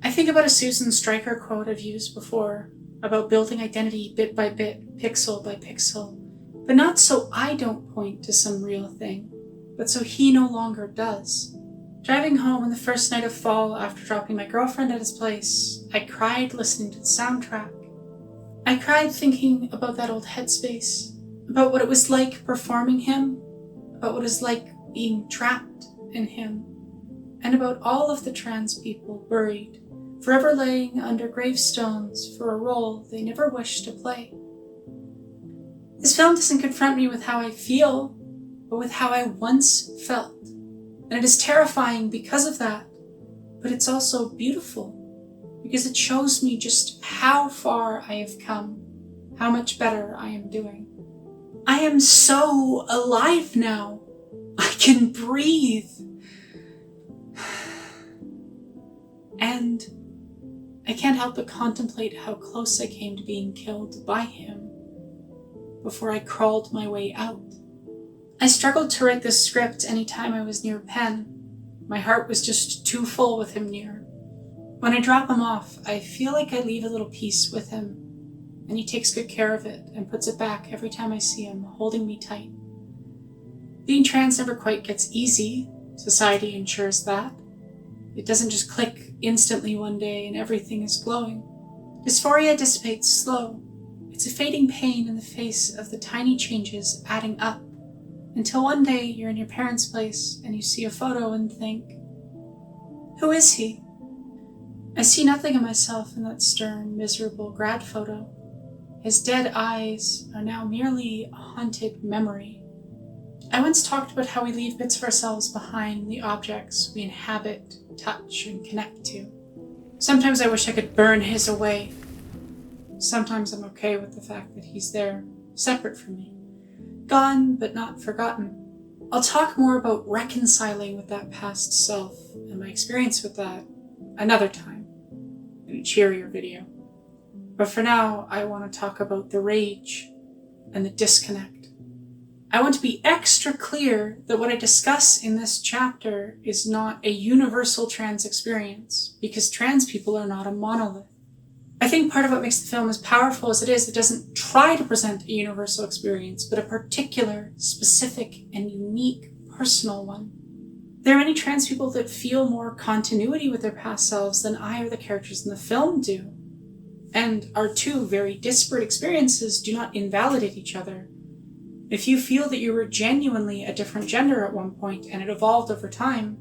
I think about a Susan Stryker quote I've used before about building identity bit by bit, pixel by pixel, but not so I don't point to some real thing, but so he no longer does. Driving home on the first night of fall after dropping my girlfriend at his place, I cried listening to the soundtrack. I cried thinking about that old headspace, about what it was like performing him, about what it was like being trapped in him, and about all of the trans people buried, forever laying under gravestones for a role they never wished to play. This film doesn't confront me with how I feel, but with how I once felt. And it is terrifying because of that, but it's also beautiful because it shows me just how far I have come, how much better I am doing. I am so alive now. I can breathe. And I can't help but contemplate how close I came to being killed by him before I crawled my way out. I struggled to write this script any time I was near a pen. My heart was just too full with him near. When I drop him off, I feel like I leave a little piece with him, and he takes good care of it and puts it back every time I see him, holding me tight. Being trans never quite gets easy. Society ensures that. It doesn't just click instantly one day and everything is glowing. Dysphoria dissipates slow. It's a fading pain in the face of the tiny changes adding up, until one day you're in your parents' place and you see a photo and think, who is he? I see nothing of myself in that stern, miserable grad photo. His dead eyes are now merely a haunted memory. I once talked about how we leave bits of ourselves behind the objects we inhabit, touch, and connect to. Sometimes I wish I could burn his away. Sometimes I'm okay with the fact that he's there, separate from me. Gone, but not forgotten. I'll talk more about reconciling with that past self and my experience with that another time, in a cheerier video. But for now, I want to talk about the rage and the disconnect. I want to be extra clear that what I discuss in this chapter is not a universal trans experience, because trans people are not a monolith. I think part of what makes the film as powerful as it is, it doesn't try to present a universal experience, but a particular, specific, and unique personal one. There are many trans people that feel more continuity with their past selves than I or the characters in the film do. And our two very disparate experiences do not invalidate each other. If you feel that you were genuinely a different gender at one point and it evolved over time,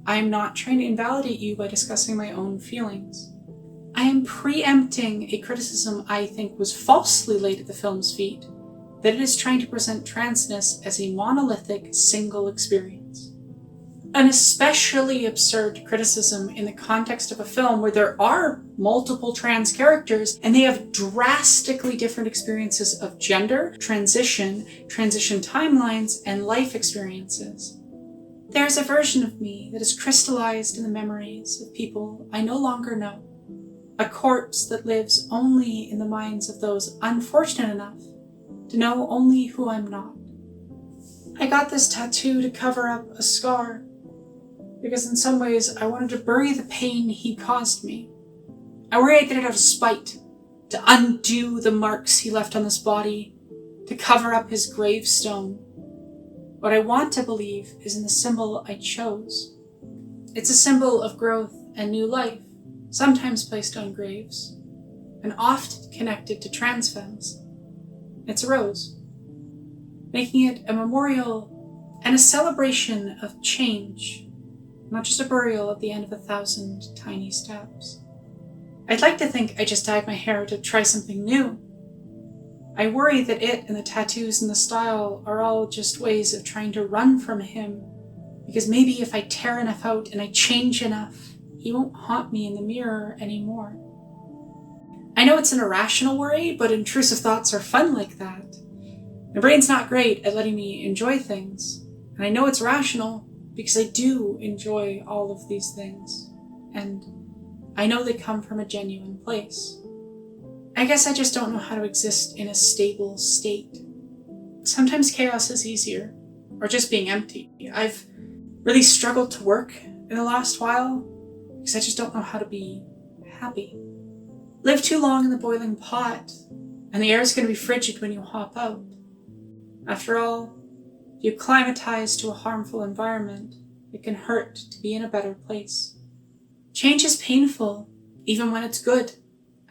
I am not trying to invalidate you by discussing my own feelings. I am preempting a criticism I think was falsely laid at the film's feet, that it is trying to present transness as a monolithic single experience. An especially absurd criticism in the context of a film where there are multiple trans characters and they have drastically different experiences of gender, transition timelines, and life experiences. There is a version of me that is crystallized in the memories of people I no longer know. A corpse that lives only in the minds of those unfortunate enough to know only who I'm not. I got this tattoo to cover up a scar, because in some ways I wanted to bury the pain he caused me. I worry I did it out of spite, to undo the marks he left on this body, to cover up his gravestone. What I want to believe is in the symbol I chose. It's a symbol of growth and new life, sometimes placed on graves, and often connected to trans femmes. It's a rose, making it a memorial and a celebration of change, not just a burial at the end of 1,000 tiny steps. I'd like to think I just dyed my hair to try something new. I worry that it and the tattoos and the style are all just ways of trying to run from him, because maybe if I tear enough out and I change enough, he won't haunt me in the mirror anymore. I know it's an irrational worry, but intrusive thoughts are fun like that. My brain's not great at letting me enjoy things, and I know it's rational because I do enjoy all of these things, and I know they come from a genuine place. I guess I just don't know how to exist in a stable state. Sometimes chaos is easier, or just being empty. I've really struggled to work in the last while, because I just don't know how to be happy. Live too long in the boiling pot, and the air is going to be frigid when you hop out. After all, if you acclimatize to a harmful environment, it can hurt to be in a better place. Change is painful, even when it's good.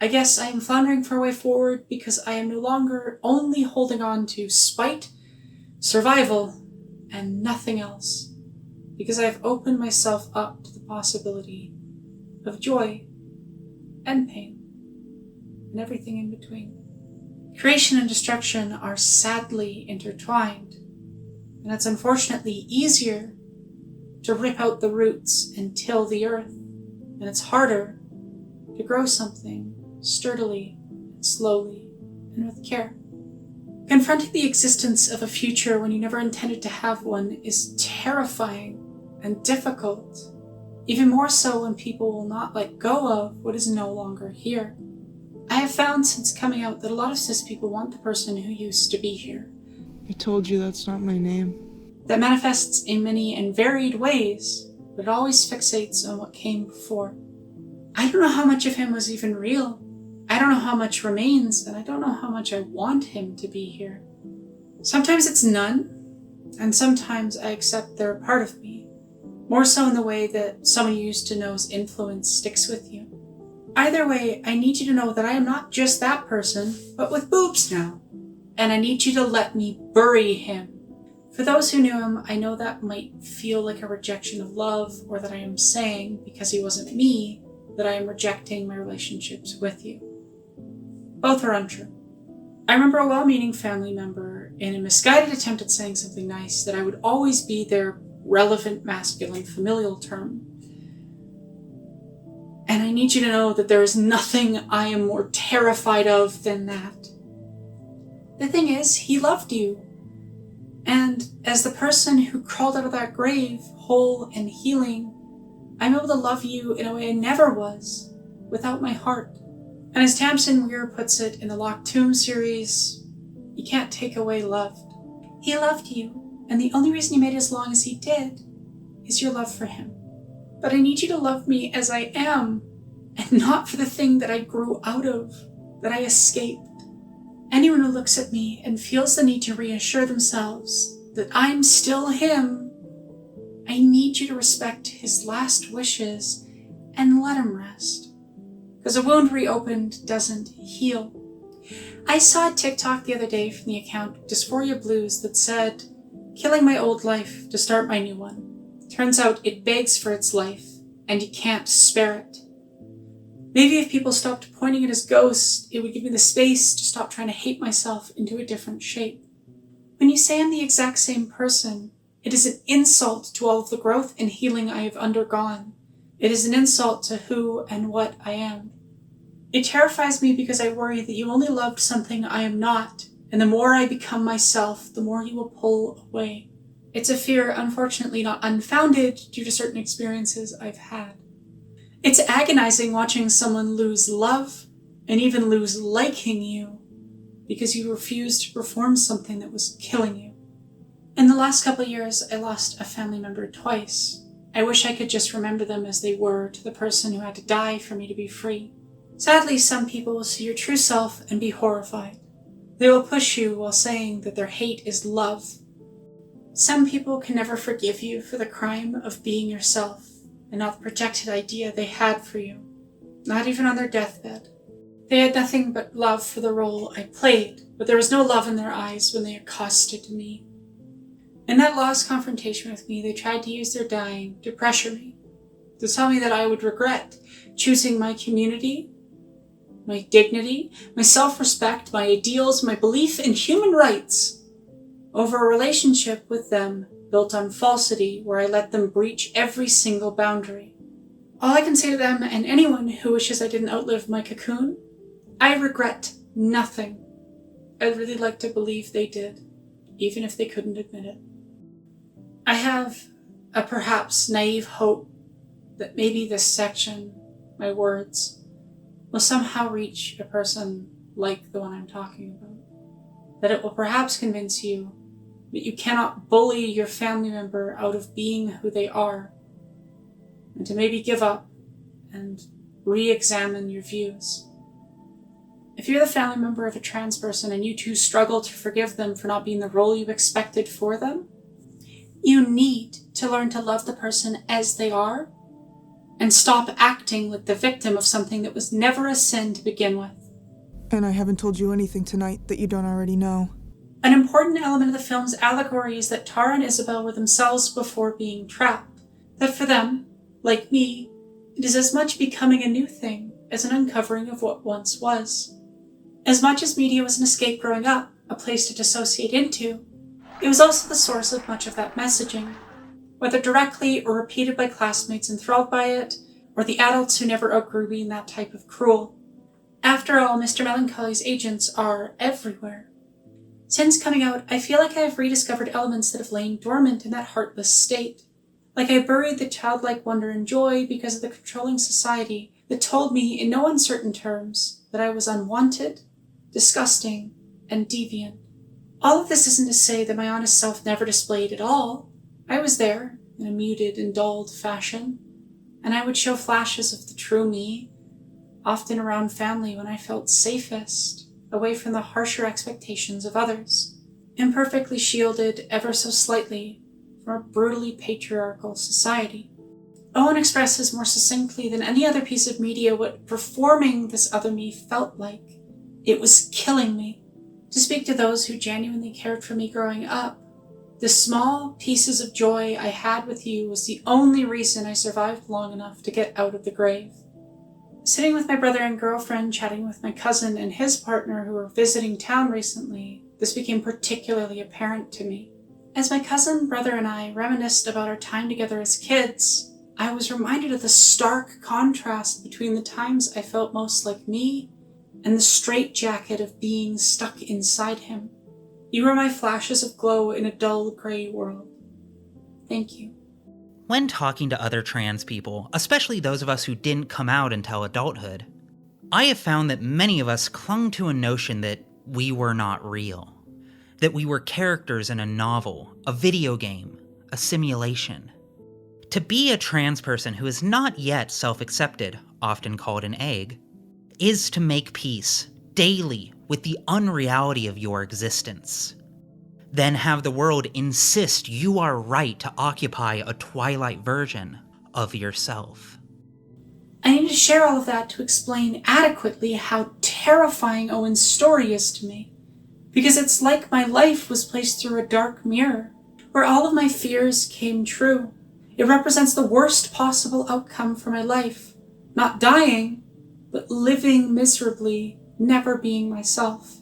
I guess I am floundering for a way forward because I am no longer only holding on to spite, survival, and nothing else. Because I've opened myself up to the possibility of joy and pain and everything in between. Creation and destruction are sadly intertwined, and it's unfortunately easier to rip out the roots and till the earth, and it's harder to grow something sturdily and slowly and with care. Confronting the existence of a future when you never intended to have one is terrifying and difficult, even more so when people will not let go of what is no longer here. I have found since coming out that a lot of cis people want the person who used to be here. I told you that's not my name. That manifests in many and varied ways, but it always fixates on what came before. I don't know how much of him was even real. I don't know how much remains, and I don't know how much I want him to be here. Sometimes it's none, and sometimes I accept they're a part of me, more so in the way that someone you used to know's influence sticks with you. Either way, I need you to know that I am not just that person, but with boobs now, and I need you to let me bury him. For those who knew him, I know that might feel like a rejection of love, or that I am saying, because he wasn't me, that I am rejecting my relationships with you. Both are untrue. I remember a well-meaning family member, in a misguided attempt at saying something nice, that I would always be their relevant masculine familial term. And I need you to know that there is nothing I am more terrified of than that. The thing is, he loved you. And as the person who crawled out of that grave, whole and healing, I'm able to love you in a way I never was, without my heart. And as Tamsin Weir puts it in the Locked Tomb series, you can't take away love. He loved you, and the only reason he made it as long as he did is your love for him. But I need you to love me as I am, and not for the thing that I grew out of, that I escaped. Anyone who looks at me and feels the need to reassure themselves that I'm still him, I need you to respect his last wishes and let him rest. Because a wound reopened doesn't heal. I saw a TikTok the other day from the account Dysphoria Blues that said, "Killing my old life to start my new one. Turns out it begs for its life, and you can't spare it." Maybe if people stopped pointing at his ghost, it would give me the space to stop trying to hate myself into a different shape. When you say I'm the exact same person, it is an insult to all of the growth and healing I have undergone. It is an insult to who and what I am. It terrifies me because I worry that you only loved something I am not, and the more I become myself, the more you will pull away. It's a fear, unfortunately not unfounded, due to certain experiences I've had. It's agonizing watching someone lose love, and even lose liking you, because you refused to perform something that was killing you. In the last couple of years, I lost a family member twice. I wish I could just remember them as they were to the person who had to die for me to be free. Sadly, some people will see your true self and be horrified. They will push you while saying that their hate is love. Some people can never forgive you for the crime of being yourself and not the projected idea they had for you, not even on their deathbed. They had nothing but love for the role I played, but there was no love in their eyes when they accosted me. In that lost confrontation with me, they tried to use their dying to pressure me, to tell me that I would regret choosing my community, my dignity, my self-respect, my ideals, my belief in human rights, over a relationship with them built on falsity where I let them breach every single boundary. All I can say to them and anyone who wishes I didn't outlive my cocoon, I regret nothing. I'd really like to believe they did, even if they couldn't admit it. I have a perhaps naive hope that maybe this section, my words, will somehow reach a person like the one I'm talking about. That it will perhaps convince you that you cannot bully your family member out of being who they are, and to maybe give up and re-examine your views. If you're the family member of a trans person and you too struggle to forgive them for not being the role you expected for them, you need to learn to love the person as they are and stop acting like the victim of something that was never a sin to begin with. And I haven't told you anything tonight that you don't already know. An important element of the film's allegory is that Tara and Isabel were themselves before being trapped. That for them, like me, it is as much becoming a new thing as an uncovering of what once was. As much as media was an escape growing up, a place to dissociate into, it was also the source of much of that messaging, whether directly or repeated by classmates enthralled by it, or the adults who never outgrew being that type of cruel. After all, Mr. Melancholy's agents are everywhere. Since coming out, I feel like I have rediscovered elements that have lain dormant in that heartless state. Like I buried the childlike wonder and joy because of the controlling society that told me in no uncertain terms that I was unwanted, disgusting, and deviant. All of this isn't to say that my honest self never displayed at all. I was there, in a muted and dulled fashion, and I would show flashes of the true me, often around family when I felt safest, away from the harsher expectations of others, imperfectly shielded ever so slightly from a brutally patriarchal society. Owen expresses more succinctly than any other piece of media what performing this other me felt like. It was killing me. To speak to those who genuinely cared for me growing up, the small pieces of joy I had with you was the only reason I survived long enough to get out of the grave. Sitting with my brother and girlfriend, chatting with my cousin and his partner who were visiting town recently, this became particularly apparent to me. As my cousin, brother, and I reminisced about our time together as kids, I was reminded of the stark contrast between the times I felt most like me and the straitjacket of being stuck inside him. You were my flashes of glow in a dull gray world. Thank you. When talking to other trans people, especially those of us who didn't come out until adulthood, I have found that many of us clung to a notion that we were not real, that we were characters in a novel, a video game, a simulation. To be a trans person who is not yet self-accepted, often called an egg, is to make peace daily with the unreality of your existence. Then have the world insist you are right to occupy a twilight version of yourself. I need to share all of that to explain adequately how terrifying Owen's story is to me, because it's like my life was placed through a dark mirror, where all of my fears came true. It represents the worst possible outcome for my life. Not dying, but living miserably, never being myself.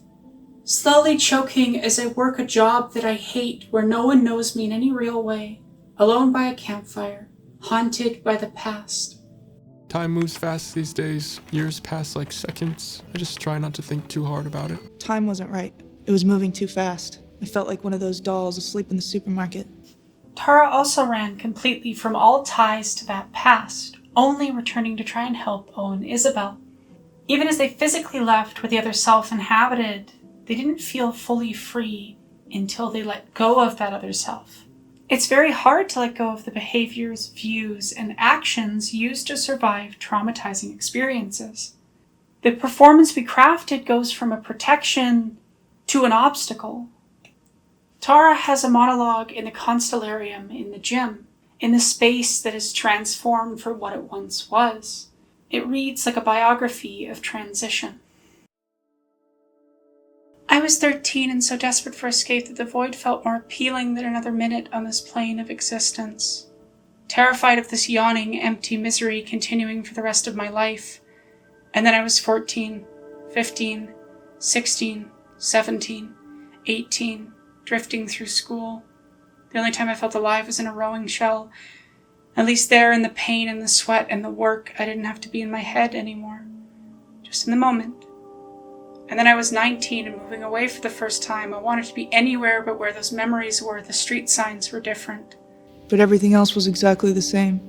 Slowly choking as I work a job that I hate where no one knows me in any real way, alone by a campfire, haunted by the past. Time moves fast these days. Years pass like seconds. I just try not to think too hard about it. Time wasn't right. It was moving too fast. I felt like one of those dolls asleep in the supermarket. Tara also ran completely from all ties to that past, only returning to try and help Owen and Isabel. Even as they physically left where the other self inhabited, they didn't feel fully free until they let go of that other self. It's very hard to let go of the behaviors, views, and actions used to survive traumatizing experiences. The performance we crafted goes from a protection to an obstacle. Tara has a monologue in the Constellarium in the gym, in the space that is transformed for what it once was. It reads like a biography of transition. I was 13 and so desperate for escape that the void felt more appealing than another minute on this plane of existence. Terrified of this yawning, empty misery continuing for the rest of my life. And then I was 14, 15, 16, 17, 18, drifting through school. The only time I felt alive was in a rowing shell. At least there, in the pain and the sweat and the work, I didn't have to be in my head anymore. Just in the moment. And then I was 19 and moving away for the first time. I wanted to be anywhere but where those memories were. The street signs were different. But everything else was exactly the same.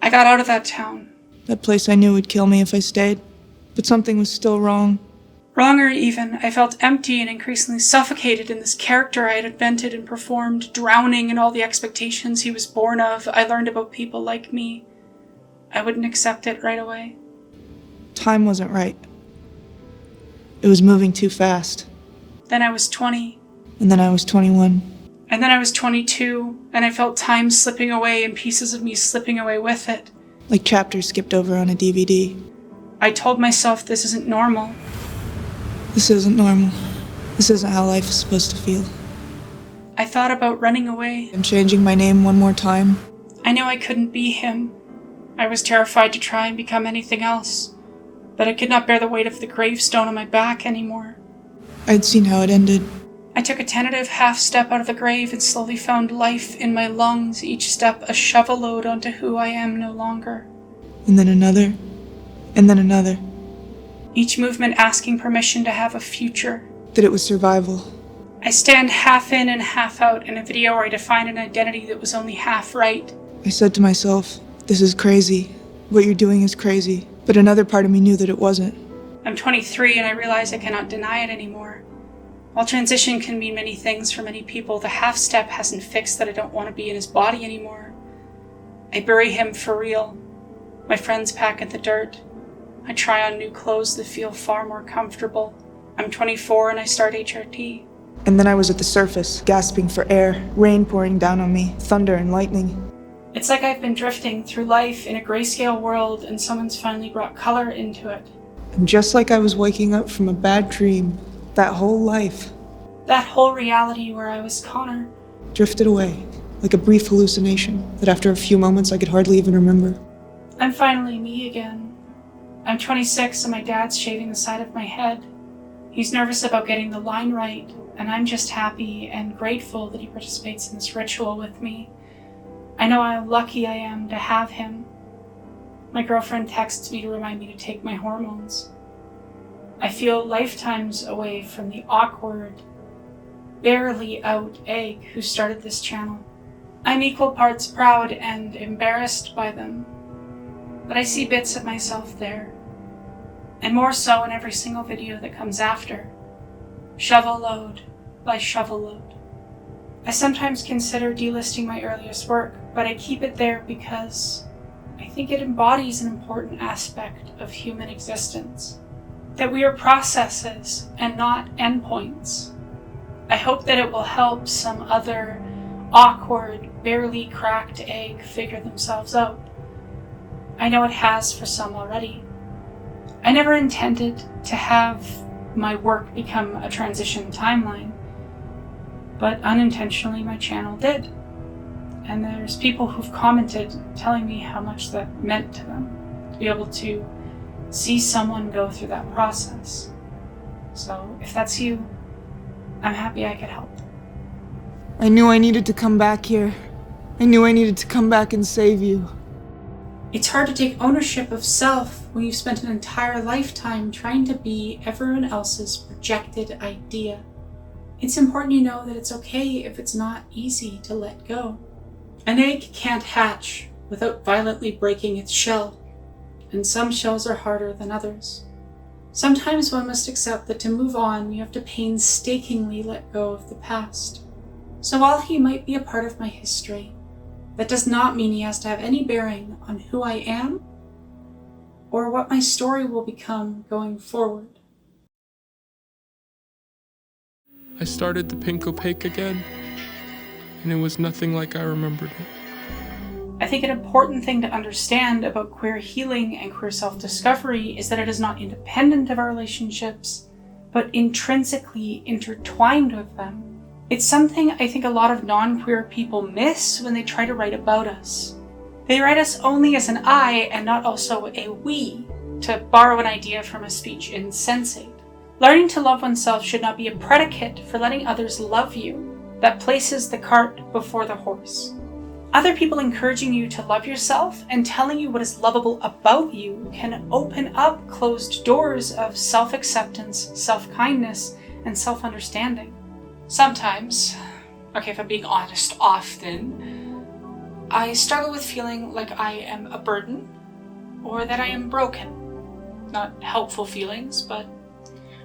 I got out of that town. That place I knew would kill me if I stayed. But something was still wrong. Wronger even, I felt empty and increasingly suffocated in this character I had invented and performed, drowning in all the expectations he was born of. I learned about people like me. I wouldn't accept it right away. Time wasn't right. It was moving too fast. Then I was 20. And then I was 21. And then I was 22, and I felt time slipping away and pieces of me slipping away with it. Like chapters skipped over on a DVD. I told myself this isn't normal. This isn't normal. This isn't how life is supposed to feel. I thought about running away. And changing my name one more time. I knew I couldn't be him. I was terrified to try and become anything else. But I could not bear the weight of the gravestone on my back anymore. I'd seen how it ended. I took a tentative half step out of the grave and slowly found life in my lungs, each step a shovel load onto who I am no longer. And then another. And then another. Each movement asking permission to have a future. That it was survival. I stand half in and half out in a video where I defined an identity that was only half right. I said to myself, this is crazy. What you're doing is crazy. But another part of me knew that it wasn't. I'm 23 and I realize I cannot deny it anymore. While transition can mean many things for many people, the half step hasn't fixed that I don't want to be in his body anymore. I bury him for real. My friends pack in the dirt. I try on new clothes that feel far more comfortable. I'm 24 and I start HRT. And then I was at the surface, gasping for air, rain pouring down on me, thunder and lightning. It's like I've been drifting through life in a grayscale world and someone's finally brought color into it. And just like I was waking up from a bad dream, that whole life, that whole reality where I was Connor, drifted away, like a brief hallucination that after a few moments I could hardly even remember. I'm finally me again. I'm 26 and my dad's shaving the side of my head. He's nervous about getting the line right, and I'm just happy and grateful that he participates in this ritual with me. I know how lucky I am to have him. My girlfriend texts me to remind me to take my hormones. I feel lifetimes away from the awkward, barely out egg who started this channel. I'm equal parts proud and embarrassed by them, but I see bits of myself there, and more so in every single video that comes after, shovel load by shovel load. I sometimes consider delisting my earliest work, but I keep it there because I think it embodies an important aspect of human existence. That we are processes and not endpoints. I hope that it will help some other awkward, barely cracked egg figure themselves out. I know it has for some already. I never intended to have my work become a transition timeline, but unintentionally my channel did. And there's people who've commented telling me how much that meant to them, to be able to see someone go through that process. So if that's you, I'm happy I could help. I knew I needed to come back here. I knew I needed to come back and save you. It's hard to take ownership of self when you've spent an entire lifetime trying to be everyone else's projected idea. It's important you know that it's okay if it's not easy to let go. An egg can't hatch without violently breaking its shell, and some shells are harder than others. Sometimes one must accept that to move on, you have to painstakingly let go of the past. So while he might be a part of my history, that does not mean he has to have any bearing on who I am or what my story will become going forward. I started the pink opaque again, and it was nothing like I remembered it. I think an important thing to understand about queer healing and queer self-discovery is that it is not independent of our relationships, but intrinsically intertwined with them. It's something I think a lot of non-queer people miss when they try to write about us. They write us only as an I and not also a we, to borrow an idea from a speech in Sense8. Learning to love oneself should not be a predicate for letting others love you that places the cart before the horse. Other people encouraging you to love yourself and telling you what is lovable about you can open up closed doors of self-acceptance, self-kindness, and self-understanding. Sometimes, if I'm being honest, often, I struggle with feeling like I am a burden or that I am broken. Not helpful feelings, but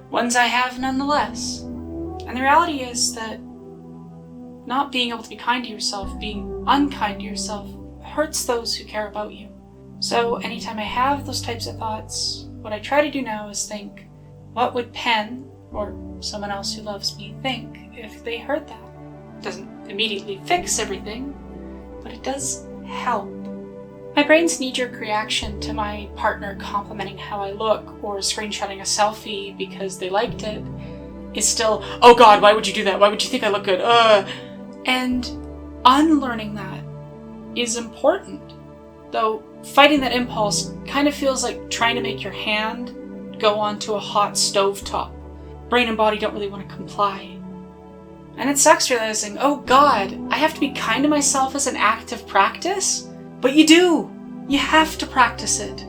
ones I have nonetheless. And the reality is that not being able to be kind to yourself, being unkind to yourself, hurts those who care about you. So anytime I have those types of thoughts, What I try to do now is think, what would Penn, or someone else who loves me, think if they heard that? It doesn't immediately fix everything, but it does help. My brain's knee-jerk reaction to my partner complimenting how I look or screenshotting a selfie because they liked it is still, oh God, why would you do that? Why would you think I look good? And unlearning that is important. Though fighting that impulse kind of feels like trying to make your hand go onto a hot stovetop. Brain and body don't really want to comply. And it sucks realizing, oh God, I have to be kind to myself as an act of practice? But you do! You have to practice it.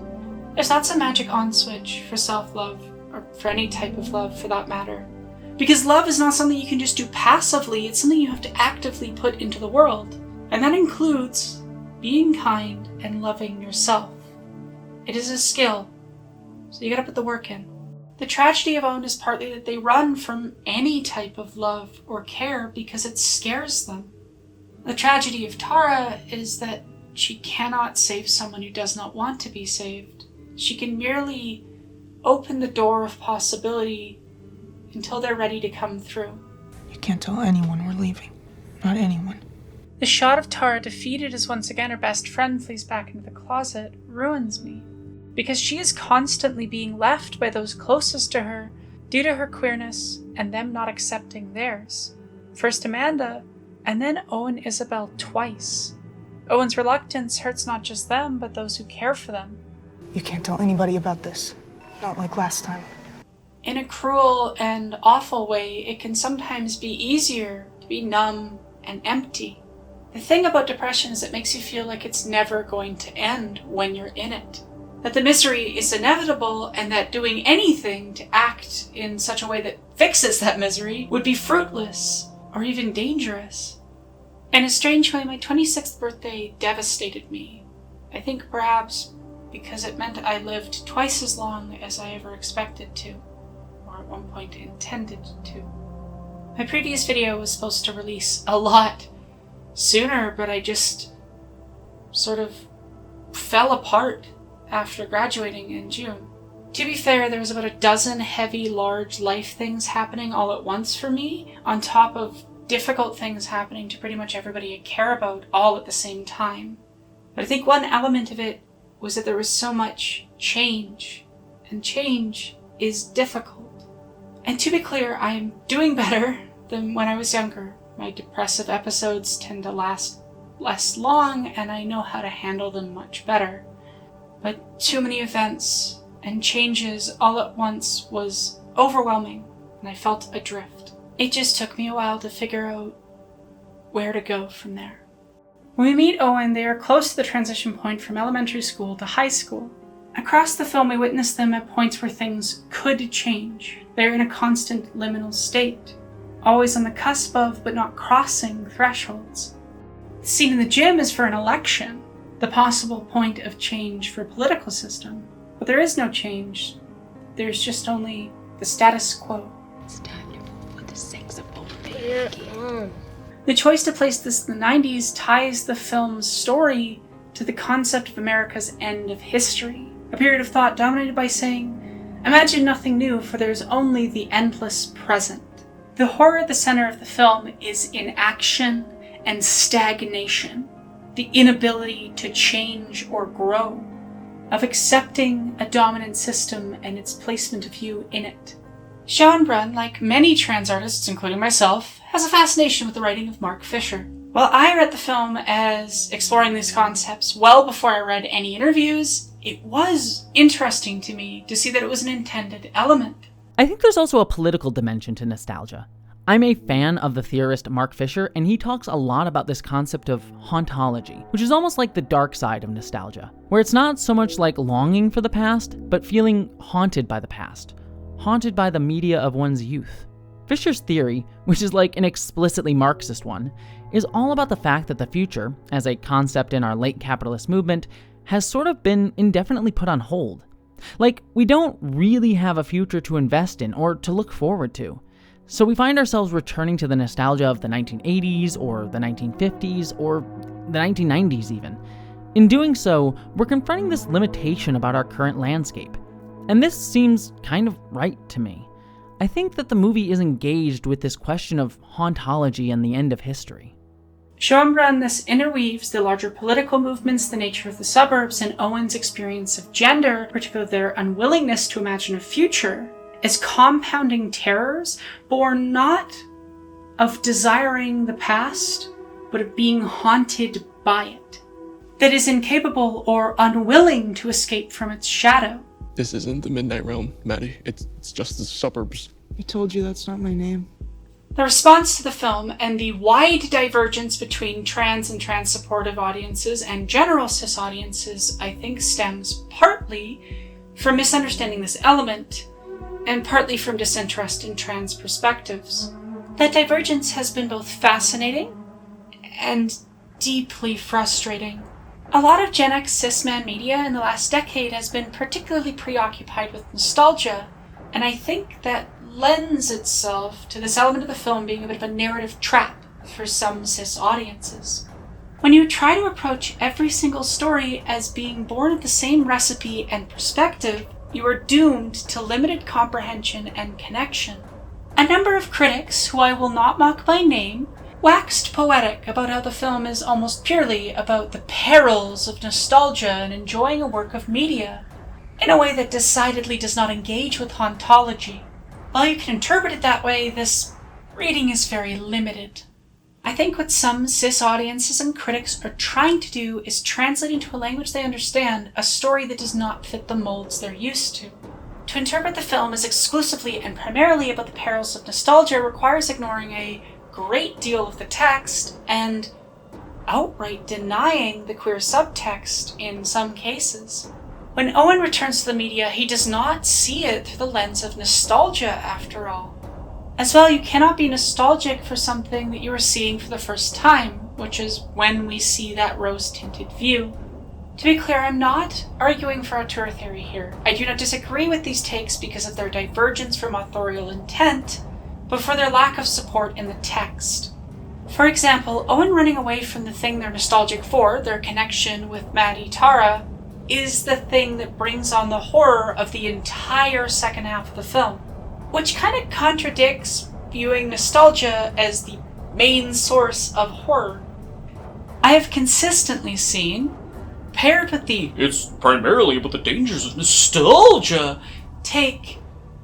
There's not some magic on switch for self-love, or for any type of love for that matter. Because love is not something you can just do passively, it's something you have to actively put into the world. And that includes being kind and loving yourself. It is a skill, so you gotta put the work in. The tragedy of Owen is partly that they run from any type of love or care because it scares them. The tragedy of Tara is that she cannot save someone who does not want to be saved. She can merely open the door of possibility until they're ready to come through. You can't tell anyone we're leaving. Not anyone. The shot of Tara defeated as once again her best friend flees back into the closet ruins me, because she is constantly being left by those closest to her due to her queerness and them not accepting theirs. First Amanda, and then Owen Isabel twice. Owen's reluctance hurts not just them, but those who care for them. You can't tell anybody about this. Not like last time. In a cruel and awful way, it can sometimes be easier to be numb and empty. The thing about depression is it makes you feel like it's never going to end when you're in it. That the misery is inevitable and that doing anything to act in such a way that fixes that misery would be fruitless or even dangerous. In a strange way, my 26th birthday devastated me. I think perhaps because it meant I lived twice as long as I ever expected to, or at one point intended to. My previous video was supposed to release a lot sooner, but I just sort of fell apart after graduating in June. To be fair, there was about a dozen heavy, large life things happening all at once for me, on top of difficult things happening to pretty much everybody I care about all at the same time. But I think one element of it was that there was so much change, and change is difficult. And to be clear, I am doing better than when I was younger. My depressive episodes tend to last less long, and I know how to handle them much better. But too many events and changes all at once was overwhelming, and I felt adrift. It just took me a while to figure out where to go from there. When we meet Owen, they are close to the transition point from elementary school to high school. Across the film, we witness them at points where things could change. They're in a constant liminal state, always on the cusp of, but not crossing, thresholds. The scene in the gym is for an election, the possible point of change for a political system. But there is no change. There's just only the status quo. It's time to for the sex of old again. The choice to place this in the 90s ties the film's story to the concept of America's end of history, a period of thought dominated by saying, imagine nothing new, for there's only the endless present. The horror at the center of the film is inaction and stagnation, the inability to change or grow, of accepting a dominant system and its placement of you in it. Schoenbrun, like many trans artists, including myself, has a fascination with the writing of Mark Fisher. While I read the film as exploring these concepts well before I read any interviews, it was interesting to me to see that it was an intended element. I think there's also a political dimension to nostalgia. I'm a fan of the theorist Mark Fisher, and he talks a lot about this concept of hauntology, which is almost like the dark side of nostalgia, where it's not so much like longing for the past, but feeling haunted by the past, haunted by the media of one's youth. Fisher's theory, which is like an explicitly Marxist one, is all about the fact that the future, as a concept in our late capitalist movement, has sort of been indefinitely put on hold. Like, we don't really have a future to invest in or to look forward to. So we find ourselves returning to the nostalgia of the 1980s or the 1950s or the 1990s even. In doing so, we're confronting this limitation about our current landscape. And this seems kind of right to me. I think that the movie is engaged with this question of hauntology and the end of history. Schoenbrun thus interweaves the larger political movements, the nature of the suburbs, and Owen's experience of gender, particularly their unwillingness to imagine a future, as compounding terrors born not of desiring the past, but of being haunted by it, that is incapable or unwilling to escape from its shadow. This isn't the Midnight Realm, Maddie. It's just the suburbs. I told you that's not my name. The response to the film and the wide divergence between trans and trans-supportive audiences and general cis audiences, I think, stems partly from misunderstanding this element and partly from disinterest in trans perspectives. That divergence has been both fascinating and deeply frustrating. A lot of Gen X cis-man media in the last decade has been particularly preoccupied with nostalgia, and I think that lends itself to this element of the film being a bit of a narrative trap for some cis audiences. When you try to approach every single story as being born of the same recipe and perspective, you are doomed to limited comprehension and connection. A number of critics, who I will not mock by name, waxed poetic about how the film is almost purely about the perils of nostalgia and enjoying a work of media, in a way that decidedly does not engage with hauntology. While you can interpret it that way, this reading is very limited. I think what some cis audiences and critics are trying to do is translate into a language they understand a story that does not fit the molds they're used to. To interpret the film as exclusively and primarily about the perils of nostalgia requires ignoring a great deal of the text and outright denying the queer subtext in some cases. When Owen returns to the media, he does not see it through the lens of nostalgia, after all. As well, you cannot be nostalgic for something that you are seeing for the first time, which is when we see that rose-tinted view. To be clear, I'm not arguing for auteur theory here. I do not disagree with these takes because of their divergence from authorial intent, but for their lack of support in the text. For example, Owen running away from the thing they're nostalgic for, their connection with Maddie Tara, is the thing that brings on the horror of the entire second half of the film, which kind of contradicts viewing nostalgia as the main source of horror. I have consistently seen, paired with the "it's primarily about the dangers of nostalgia" take,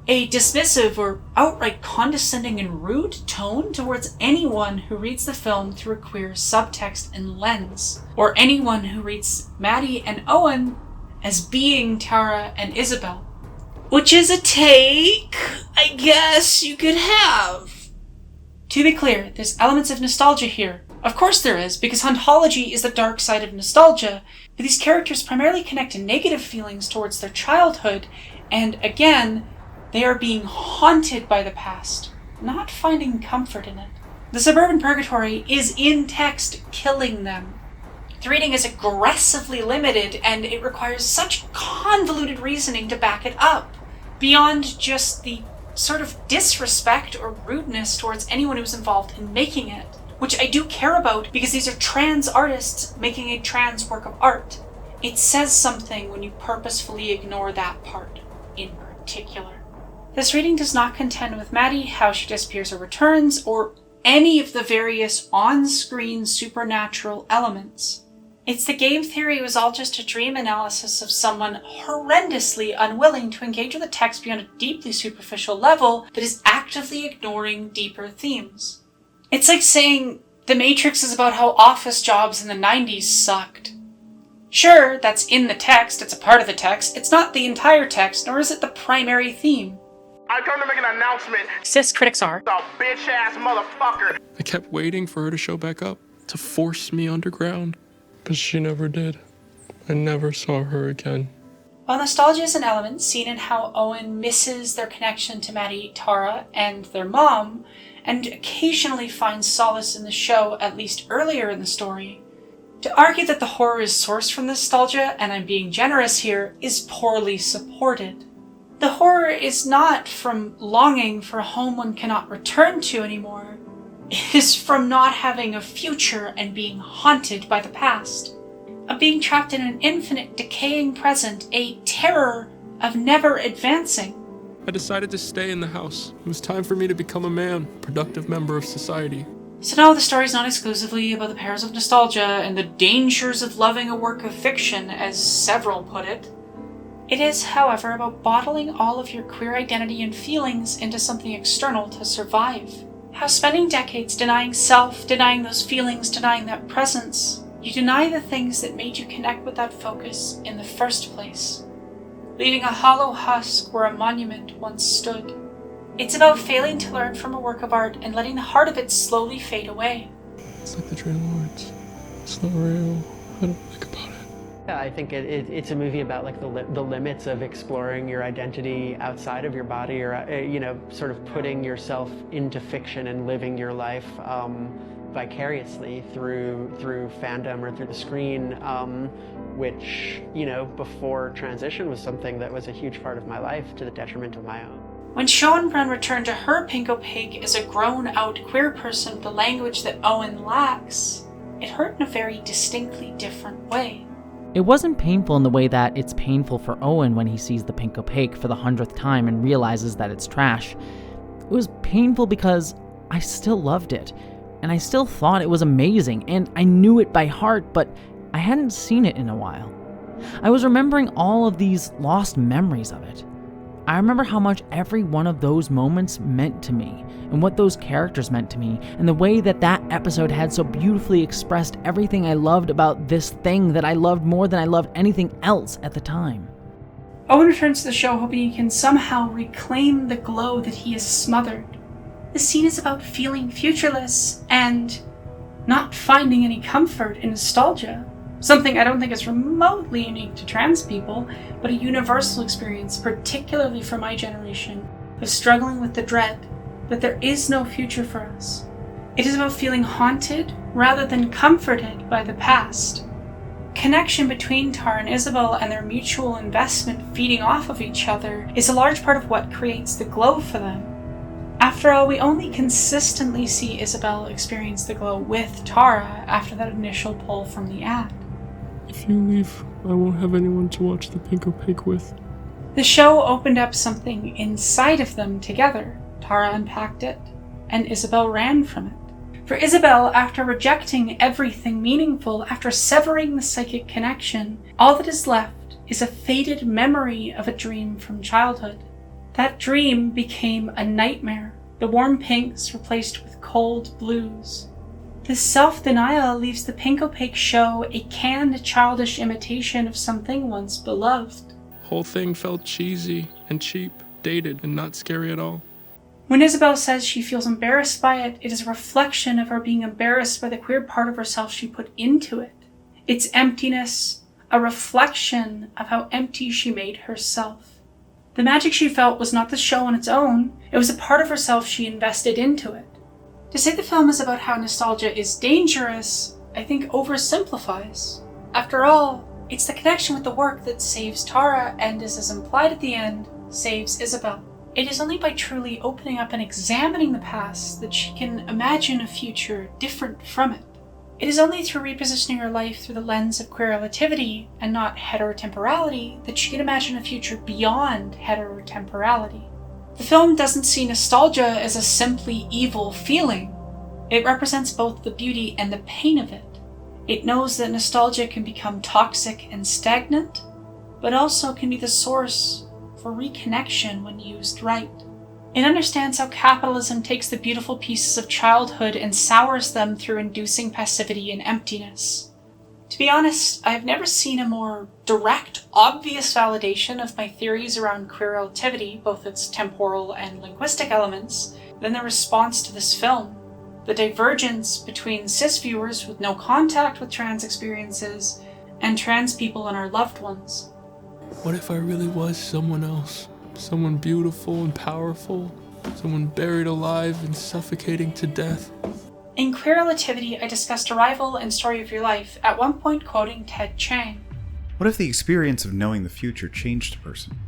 a dismissive or outright condescending and rude tone towards anyone who reads the film through a queer subtext and lens, or anyone who reads Maddie and Owen as being Tara and Isabel. Which is a take I guess you could have. To be clear, there's elements of nostalgia here. Of course there is, because hauntology is the dark side of nostalgia, but these characters primarily connect to negative feelings towards their childhood, and again, they are being haunted by the past, not finding comfort in it. The suburban purgatory is in text killing them. The reading is aggressively limited, and it requires such convoluted reasoning to back it up, beyond just the sort of disrespect or rudeness towards anyone who's involved in making it, which I do care about because these are trans artists making a trans work of art. It says something when you purposefully ignore that part in particular. This reading does not contend with Maddie, how she disappears or returns, or any of the various on-screen supernatural elements. It's the game theory was all just a dream analysis of someone horrendously unwilling to engage with the text beyond a deeply superficial level that is actively ignoring deeper themes. It's like saying The Matrix is about how office jobs in the 90s sucked. Sure, that's in the text, it's a part of the text, it's not the entire text, nor is it the primary theme. I come to make an announcement. Cis critics are The bitch-ass motherfucker. I kept waiting for her to show back up, to force me underground. But she never did. I never saw her again. While nostalgia is an element seen in how Owen misses their connection to Maddie, Tara, and their mom, and occasionally finds solace in the show, at least earlier in the story, to argue that the horror is sourced from nostalgia, and I'm being generous here, is poorly supported. The horror is not from longing for a home one cannot return to anymore. It is from not having a future and being haunted by the past. Of being trapped in an infinite, decaying present, a terror of never advancing. I decided to stay in the house. It was time for me to become a man, productive member of society. So no, the story's not exclusively about the perils of nostalgia and the dangers of loving a work of fiction, as several put it. It is, however, about bottling all of your queer identity and feelings into something external to survive. How spending decades denying self, denying those feelings, denying that presence, you deny the things that made you connect with that focus in the first place, leaving a hollow husk where a monument once stood. It's about failing to learn from a work of art and letting the heart of it slowly fade away. It's like the train of words. It's not real. I don't think about it. Yeah, I think it's a movie about like the limits of exploring your identity outside of your body, or sort of putting yourself into fiction and living your life vicariously through fandom or through the screen, which before transition was something that was a huge part of my life to the detriment of my own. When Schoenbrun returned to her Pink Opaque as a grown-out queer person with the language that Owen lacks, it hurt in a very distinctly different way. It wasn't painful in the way that it's painful for Owen when he sees the Pink Opaque for the 100th time and realizes that it's trash. It was painful because I still loved it, and I still thought it was amazing, and I knew it by heart, but I hadn't seen it in a while. I was remembering all of these lost memories of it. I remember how much every one of those moments meant to me, and what those characters meant to me, and the way that that episode had so beautifully expressed everything I loved about this thing that I loved more than I loved anything else at the time. Owen returns to the show hoping he can somehow reclaim the glow that he has smothered. The scene is about feeling futureless and not finding any comfort in nostalgia. Something I don't think is remotely unique to trans people, but a universal experience, particularly for my generation, of struggling with the dread that there is no future for us. It is about feeling haunted rather than comforted by the past. Connection between Tara and Isabel and their mutual investment feeding off of each other is a large part of what creates the glow for them. After all, we only consistently see Isabel experience the glow with Tara after that initial pull from the ad. If you leave, I won't have anyone to watch the Pink Opaque with. The show opened up something inside of them together. Tara unpacked it, and Isabel ran from it. For Isabel, after rejecting everything meaningful, after severing the psychic connection, all that is left is a faded memory of a dream from childhood. That dream became a nightmare, the warm pinks replaced with cold blues. This self-denial leaves the Pink Opaque show a canned, childish imitation of something once beloved. Whole thing felt cheesy and cheap, dated, and not scary at all. When Isabel says she feels embarrassed by it, it is a reflection of her being embarrassed by the queer part of herself she put into it. Its emptiness, a reflection of how empty she made herself. The magic she felt was not the show on its own, it was a part of herself she invested into it. To say the film is about how nostalgia is dangerous, I think oversimplifies. After all, it's the connection with the work that saves Tara and, as implied at the end, saves Isabel. It is only by truly opening up and examining the past that she can imagine a future different from it. It is only through repositioning her life through the lens of queer relativity and not heterotemporality that she can imagine a future beyond heterotemporality. The film doesn't see nostalgia as a simply evil feeling. It represents both the beauty and the pain of it. It knows that nostalgia can become toxic and stagnant, but also can be the source for reconnection when used right. It understands how capitalism takes the beautiful pieces of childhood and sours them through inducing passivity and emptiness. To be honest, I've never seen a more direct, obvious validation of my theories around queer relativity, both its temporal and linguistic elements, than the response to this film. The divergence between cis viewers with no contact with trans experiences and trans people and our loved ones. What if I really was someone else? Someone beautiful and powerful? Someone buried alive and suffocating to death? In Queer Relativity, I discussed Arrival and Story of Your Life, at one point quoting Ted Chang. What if the experience of knowing the future changed a person?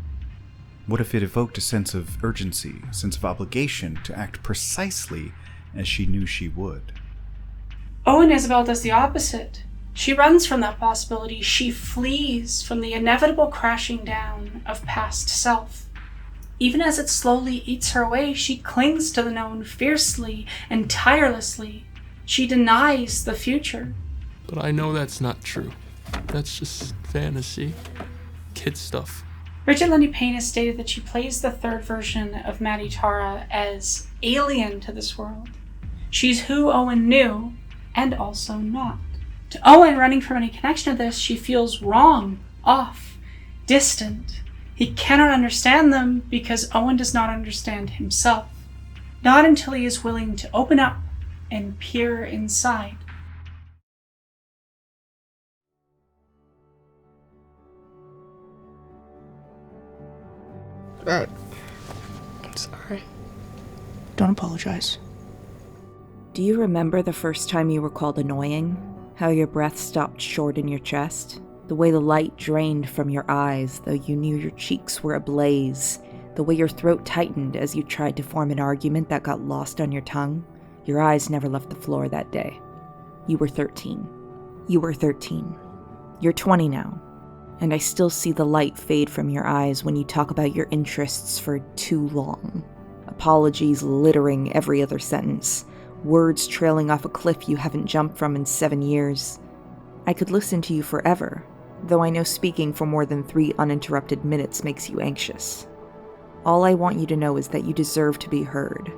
What if it evoked a sense of urgency, a sense of obligation to act precisely as she knew she would? Owen Isabel does the opposite. She runs from that possibility. She flees from the inevitable crashing down of past self. Even as it slowly eats her away, she clings to the known fiercely and tirelessly. She denies the future. But I know that's not true. That's just fantasy. Kid stuff. Bridget Lundy Payne has stated that she plays the third version of Maddie Tara as alien to this world. She's who Owen knew, and also not. To Owen, running from any connection to this, she feels wrong, off, distant. He cannot understand them because Owen does not understand himself. Not until he is willing to open up and peer inside. I'm sorry. Don't apologize. Do you remember the first time you were called annoying? How your breath stopped short in your chest? The way the light drained from your eyes, though you knew your cheeks were ablaze? The way your throat tightened as you tried to form an argument that got lost on your tongue? Your eyes never left the floor that day. You were 13. You were 13. You're 20 now. And I still see the light fade from your eyes when you talk about your interests for too long. Apologies littering every other sentence. Words trailing off a cliff you haven't jumped from in 7 years. I could listen to you forever, though I know speaking for more than 3 uninterrupted minutes makes you anxious. All I want you to know is that you deserve to be heard.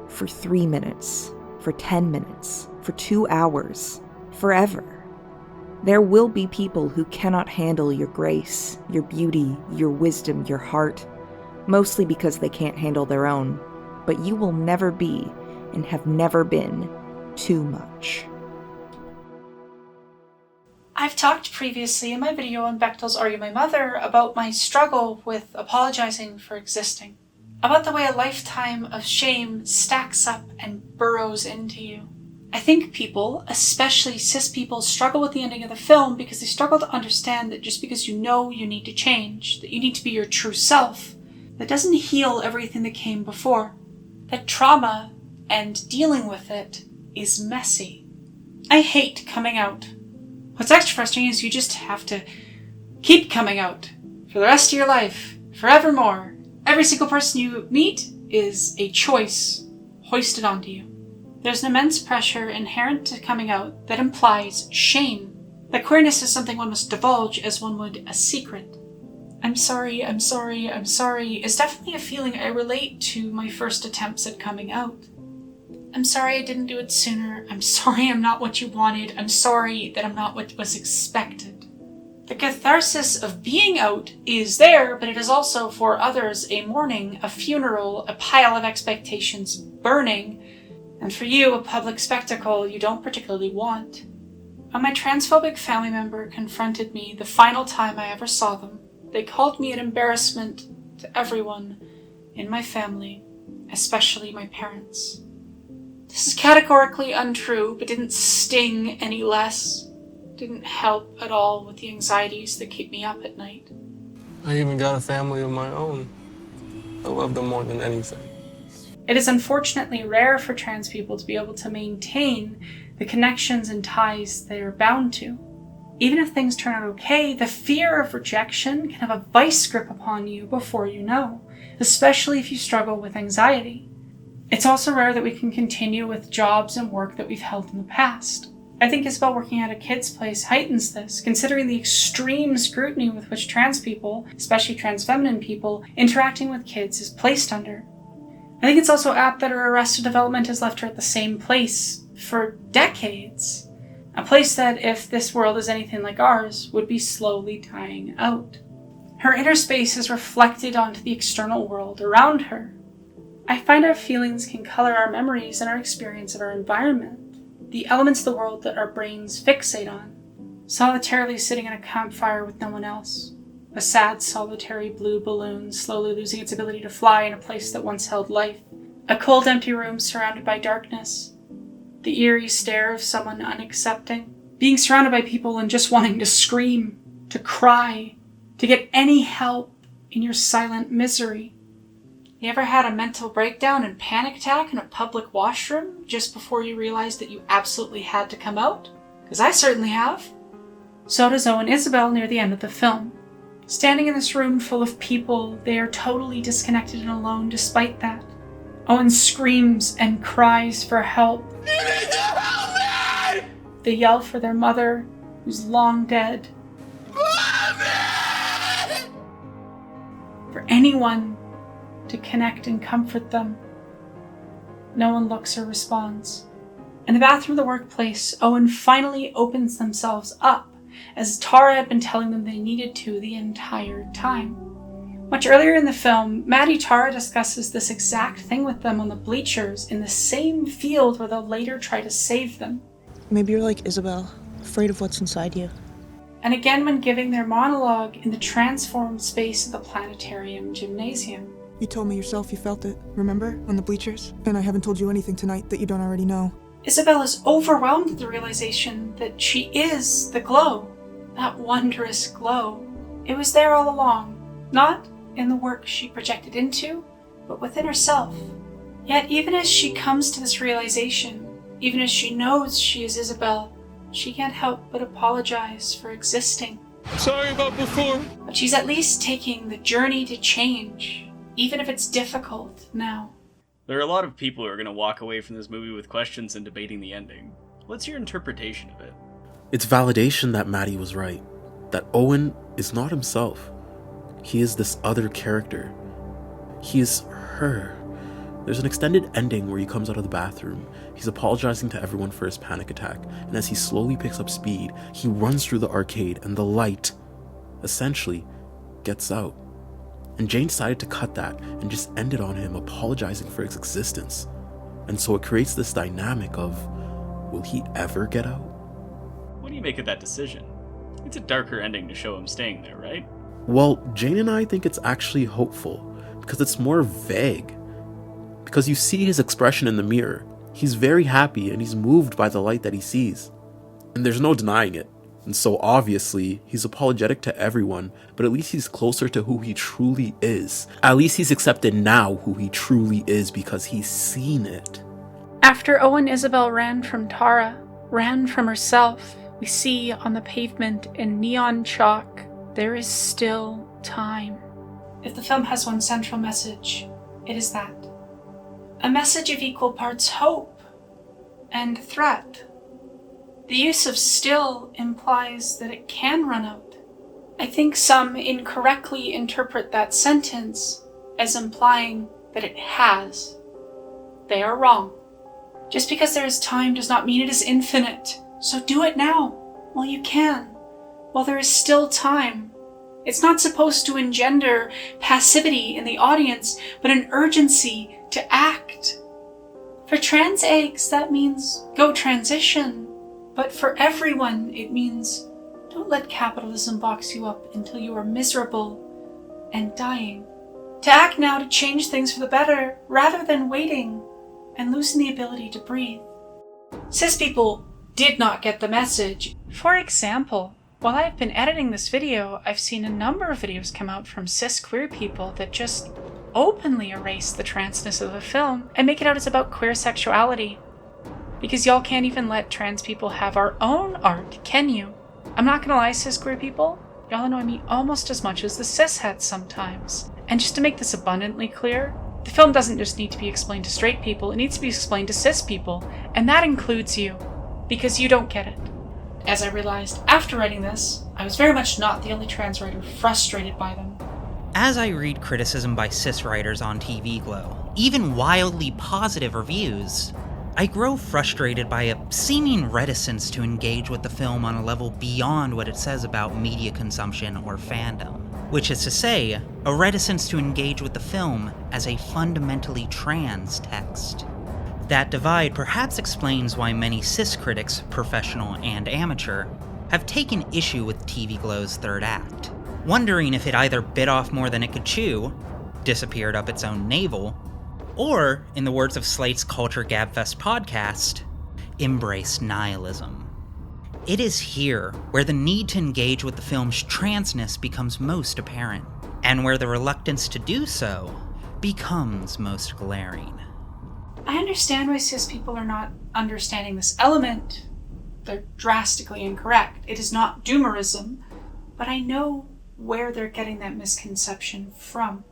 For 3 minutes, for 10 minutes, for 2 hours, forever. There will be people who cannot handle your grace, your beauty, your wisdom, your heart, mostly because they can't handle their own, but you will never be, and have never been, too much. I've talked previously in my video on Bechdel's Are You My Mother about my struggle with apologizing for existing, about the way a lifetime of shame stacks up and burrows into you. I think people, especially cis people, struggle with the ending of the film because they struggle to understand that just because you know you need to change, that you need to be your true self, that doesn't heal everything that came before. That trauma and dealing with it is messy. I hate coming out. What's extra frustrating is you just have to keep coming out for the rest of your life, forevermore. Every single person you meet is a choice hoisted onto you. There's an immense pressure inherent to coming out that implies shame. That queerness is something one must divulge as one would a secret. I'm sorry is definitely a feeling I relate to my first attempts at coming out. I'm sorry I didn't do it sooner. I'm sorry I'm not what you wanted. I'm sorry that I'm not what was expected. The catharsis of being out is there, but it is also for others a mourning, a funeral, a pile of expectations burning, and for you a public spectacle you don't particularly want. When my transphobic family member confronted me the final time I ever saw them, they called me an embarrassment to everyone in my family, especially my parents. This is categorically untrue, but didn't sting any less. Didn't help at all with the anxieties that keep me up at night. I even got a family of my own. I love them more than anything. It is unfortunately rare for trans people to be able to maintain the connections and ties they are bound to. Even if things turn out okay, the fear of rejection can have a vice grip upon you before you know, especially if you struggle with anxiety. It's also rare that we can continue with jobs and work that we've held in the past. I think Isabel working at a kid's place heightens this, considering the extreme scrutiny with which trans people, especially trans feminine people, interacting with kids is placed under. I think it's also apt that her Arrested Development has left her at the same place for decades. A place that, if this world is anything like ours, would be slowly dying out. Her inner space is reflected onto the external world around her. I find our feelings can color our memories and our experience of our environment, the elements of the world that our brains fixate on. Solitarily sitting in a campfire with no one else. A sad, solitary blue balloon slowly losing its ability to fly in a place that once held life. A cold, empty room surrounded by darkness. The eerie stare of someone unaccepting. Being surrounded by people and just wanting to scream, to cry, to get any help in your silent misery. You ever had a mental breakdown and panic attack in a public washroom just before you realized that you absolutely had to come out? Because I certainly have. So does Owen Isabel near the end of the film. Standing in this room full of people, they are totally disconnected and alone despite that. Owen screams and cries for help. You need to help me! They yell for their mother, who's long dead. Mommy! For anyone to connect and comfort them. No one looks or responds. In the bathroom of the workplace, Owen finally opens themselves up, as Tara had been telling them they needed to the entire time. Much earlier in the film, Maddie Tara discusses this exact thing with them on the bleachers in the same field where they'll later try to save them. Maybe you're like Isabel, afraid of what's inside you. And again when giving their monologue in the transformed space of the planetarium gymnasium. You told me yourself you felt it, remember? On the bleachers? And I haven't told you anything tonight that you don't already know. Isabel is overwhelmed at the realization that she is the glow. That wondrous glow. It was there all along. Not in the work she projected into, but within herself. Yet even as she comes to this realization, even as she knows she is Isabel, she can't help but apologize for existing. Sorry about before. But she's at least taking the journey to change, even if it's difficult now. There are a lot of people who are going to walk away from this movie with questions and debating the ending. What's your interpretation of it? It's validation that Maddie was right. That Owen is not himself. He is this other character. He is her. There's an extended ending where he comes out of the bathroom. He's apologizing to everyone for his panic attack, and as he slowly picks up speed, he runs through the arcade, and the light, essentially, gets out. And Jane decided to cut that and just end it on him apologizing for his existence. And so it creates this dynamic of, will he ever get out? What do you make of that decision? It's a darker ending to show him staying there, right? Well, Jane and I think it's actually hopeful, because it's more vague. Because you see his expression in the mirror. He's very happy and he's moved by the light that he sees. And there's no denying it. And so obviously, he's apologetic to everyone, but at least he's closer to who he truly is. At least he's accepted now who he truly is because he's seen it. After Owen Isabel ran from Tara, ran from herself, we see on the pavement in neon chalk, there is still time. If the film has one central message, it is that. A message of equal parts hope and threat. The use of still implies that it can run out. I think some incorrectly interpret that sentence as implying that it has. They are wrong. Just because there is time does not mean it is infinite. So do it now, while you can, while there is still time. It's not supposed to engender passivity in the audience, but an urgency to act. For trans eggs, that means go transition. But for everyone, it means don't let capitalism box you up until you are miserable and dying. To act now to change things for the better, rather than waiting and losing the ability to breathe. Cis people did not get the message. For example, while I've been editing this video, I've seen a number of videos come out from cis queer people that just openly erase the transness of the film and make it out as about queer sexuality. Because y'all can't even let trans people have our own art, can you? I'm not gonna lie, cis queer people, y'all annoy me almost as much as the cis heads sometimes. And just to make this abundantly clear, the film doesn't just need to be explained to straight people, it needs to be explained to cis people, and that includes you, because you don't get it. As I realized after writing this, I was very much not the only trans writer frustrated by them. As I read criticism by cis writers on TV Glow, even wildly positive reviews, I grow frustrated by a seeming reticence to engage with the film on a level beyond what it says about media consumption or fandom. Which is to say, a reticence to engage with the film as a fundamentally trans text. That divide perhaps explains why many cis critics, professional and amateur, have taken issue with TV Glow's third act, wondering if it either bit off more than it could chew, disappeared up its own navel, or, in the words of Slate's Culture Gabfest podcast, embraced nihilism. It is here where the need to engage with the film's transness becomes most apparent, and where the reluctance to do so becomes most glaring. I understand why cis people are not understanding this element, they're drastically incorrect. It is not doomerism, but I know where they're getting that misconception from.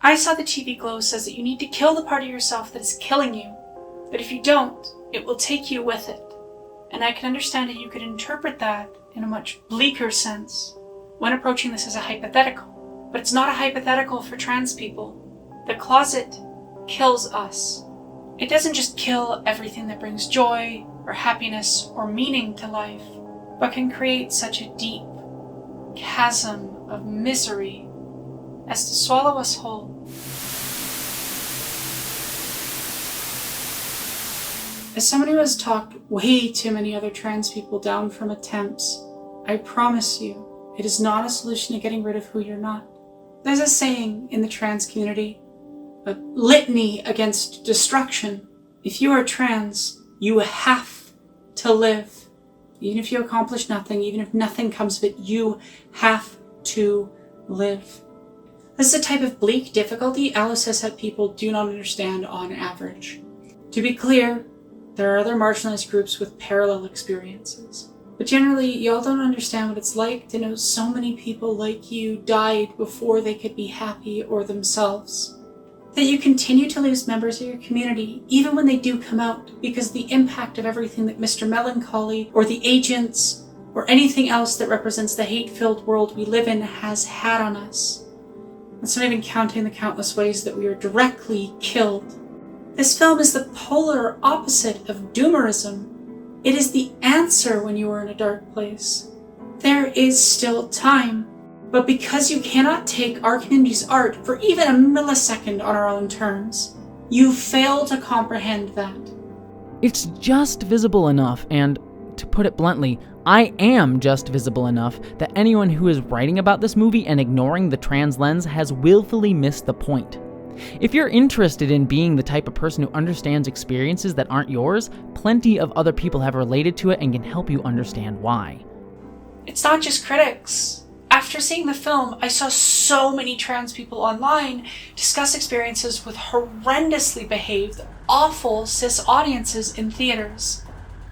I Saw the TV Glow says that you need to kill the part of yourself that is killing you, but if you don't, it will take you with it. And I can understand that you could interpret that in a much bleaker sense when approaching this as a hypothetical. But it's not a hypothetical for trans people. The closet kills us. It doesn't just kill everything that brings joy or happiness or meaning to life, but can create such a deep chasm of misery as to swallow us whole. As someone who has talked way too many other trans people down from attempts, I promise you, it is not a solution to getting rid of who you're not. There's a saying in the trans community, a litany against destruction. If you are trans, you have to live. Even if you accomplish nothing, even if nothing comes of it, you have to live. This is a type of bleak difficulty cis-het people do not understand on average. To be clear, there are other marginalized groups with parallel experiences. But generally, y'all don't understand what it's like to know so many people like you died before they could be happy or themselves. That you continue to lose members of your community, even when they do come out, because the impact of everything that Mr. Melancholy, or the agents, or anything else that represents the hate-filled world we live in has had on us. That's not even counting the countless ways that we are directly killed. This film is the polar opposite of doomerism. It is the answer when you are in a dark place. There is still time, but because you cannot take our community's art for even a millisecond on our own terms, you fail to comprehend that. It's just visible enough, and to put it bluntly, I am just visible enough that anyone who is writing about this movie and ignoring the trans lens has willfully missed the point. If you're interested in being the type of person who understands experiences that aren't yours, plenty of other people have related to it and can help you understand why. It's not just critics. After seeing the film, I saw so many trans people online discuss experiences with horrendously behaved, awful cis audiences in theaters.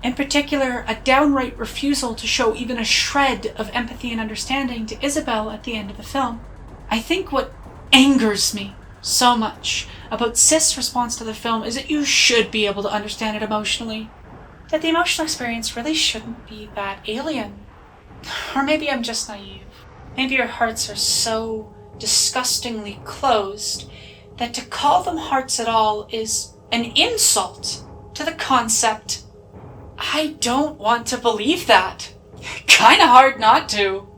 In particular, a downright refusal to show even a shred of empathy and understanding to Isabel at the end of the film. I think what angers me so much about cis response to the film is that you should be able to understand it emotionally. That the emotional experience really shouldn't be that alien. Or maybe I'm just naive. Maybe your hearts are so disgustingly closed that to call them hearts at all is an insult to the concept. I don't want to believe that. Kinda hard not to.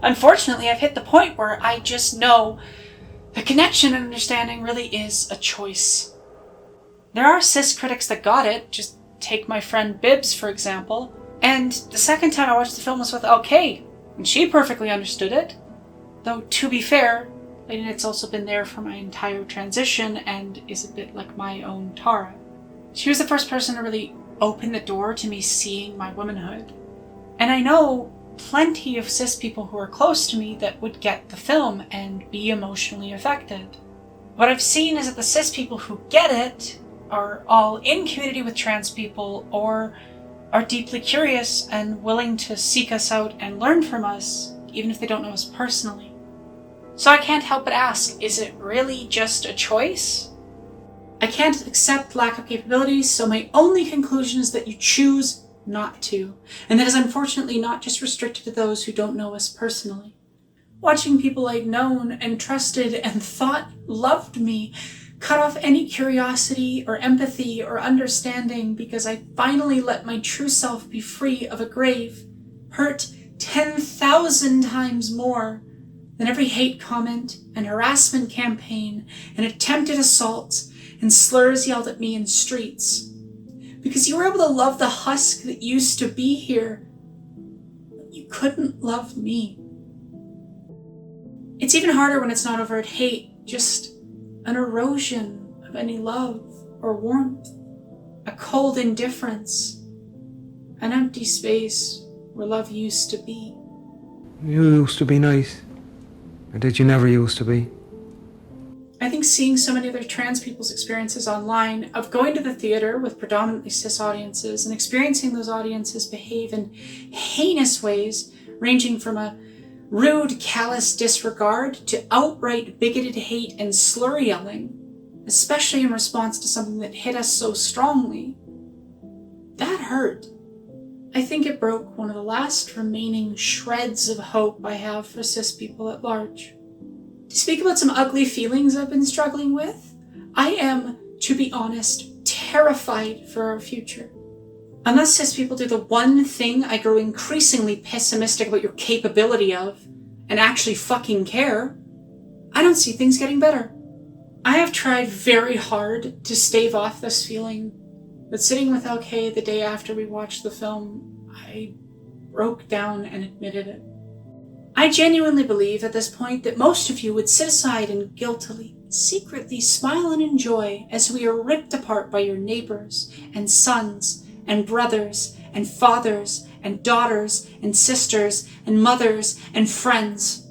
Unfortunately, I've hit the point where I just know the connection and understanding really is a choice. There are cis critics that got it. Just take my friend Bibbs, for example. And the second time I watched the film was with LK, and she perfectly understood it. Though, to be fair, Lady Knit's also been there for my entire transition and is a bit like my own Tara. She was the first person to really open the door to me seeing my womanhood. And I know plenty of cis people who are close to me that would get the film and be emotionally affected. What I've seen is that the cis people who get it are all in community with trans people or are deeply curious and willing to seek us out and learn from us, even if they don't know us personally. So I can't help but ask, is it really just a choice? I can't accept lack of capabilities, so my only conclusion is that you choose not to, and that is unfortunately not just restricted to those who don't know us personally. Watching people I'd known and trusted and thought loved me cut off any curiosity or empathy or understanding because I finally let my true self be free of a grave, hurt 10,000 times more than every hate comment and harassment campaign and attempted assault and slurs yelled at me in streets. Because you were able to love the husk that used to be here, but you couldn't love me. It's even harder when it's not overt hate, just an erosion of any love or warmth, a cold indifference, an empty space where love used to be. You used to be nice, or did you never used to be? I think think seeing so many other trans people's experiences online, of going to the theater with predominantly cis audiences and experiencing those audiences behave in heinous ways, ranging from a rude, callous disregard to outright bigoted hate and slur yelling, especially in response to something that hit us so strongly, that hurt. I think it broke one of the last remaining shreds of hope I have for cis people at large. To speak about some ugly feelings I've been struggling with, I am, to be honest, terrified for our future. Unless cis people do the one thing I grow increasingly pessimistic about your capability of, and actually fucking care, I don't see things getting better. I have tried very hard to stave off this feeling, but sitting with LK the day after we watched the film, I broke down and admitted it. I genuinely believe at this point that most of you would sit aside and guiltily, secretly smile and enjoy as we are ripped apart by your neighbors and sons and brothers and fathers and daughters and sisters and mothers and friends.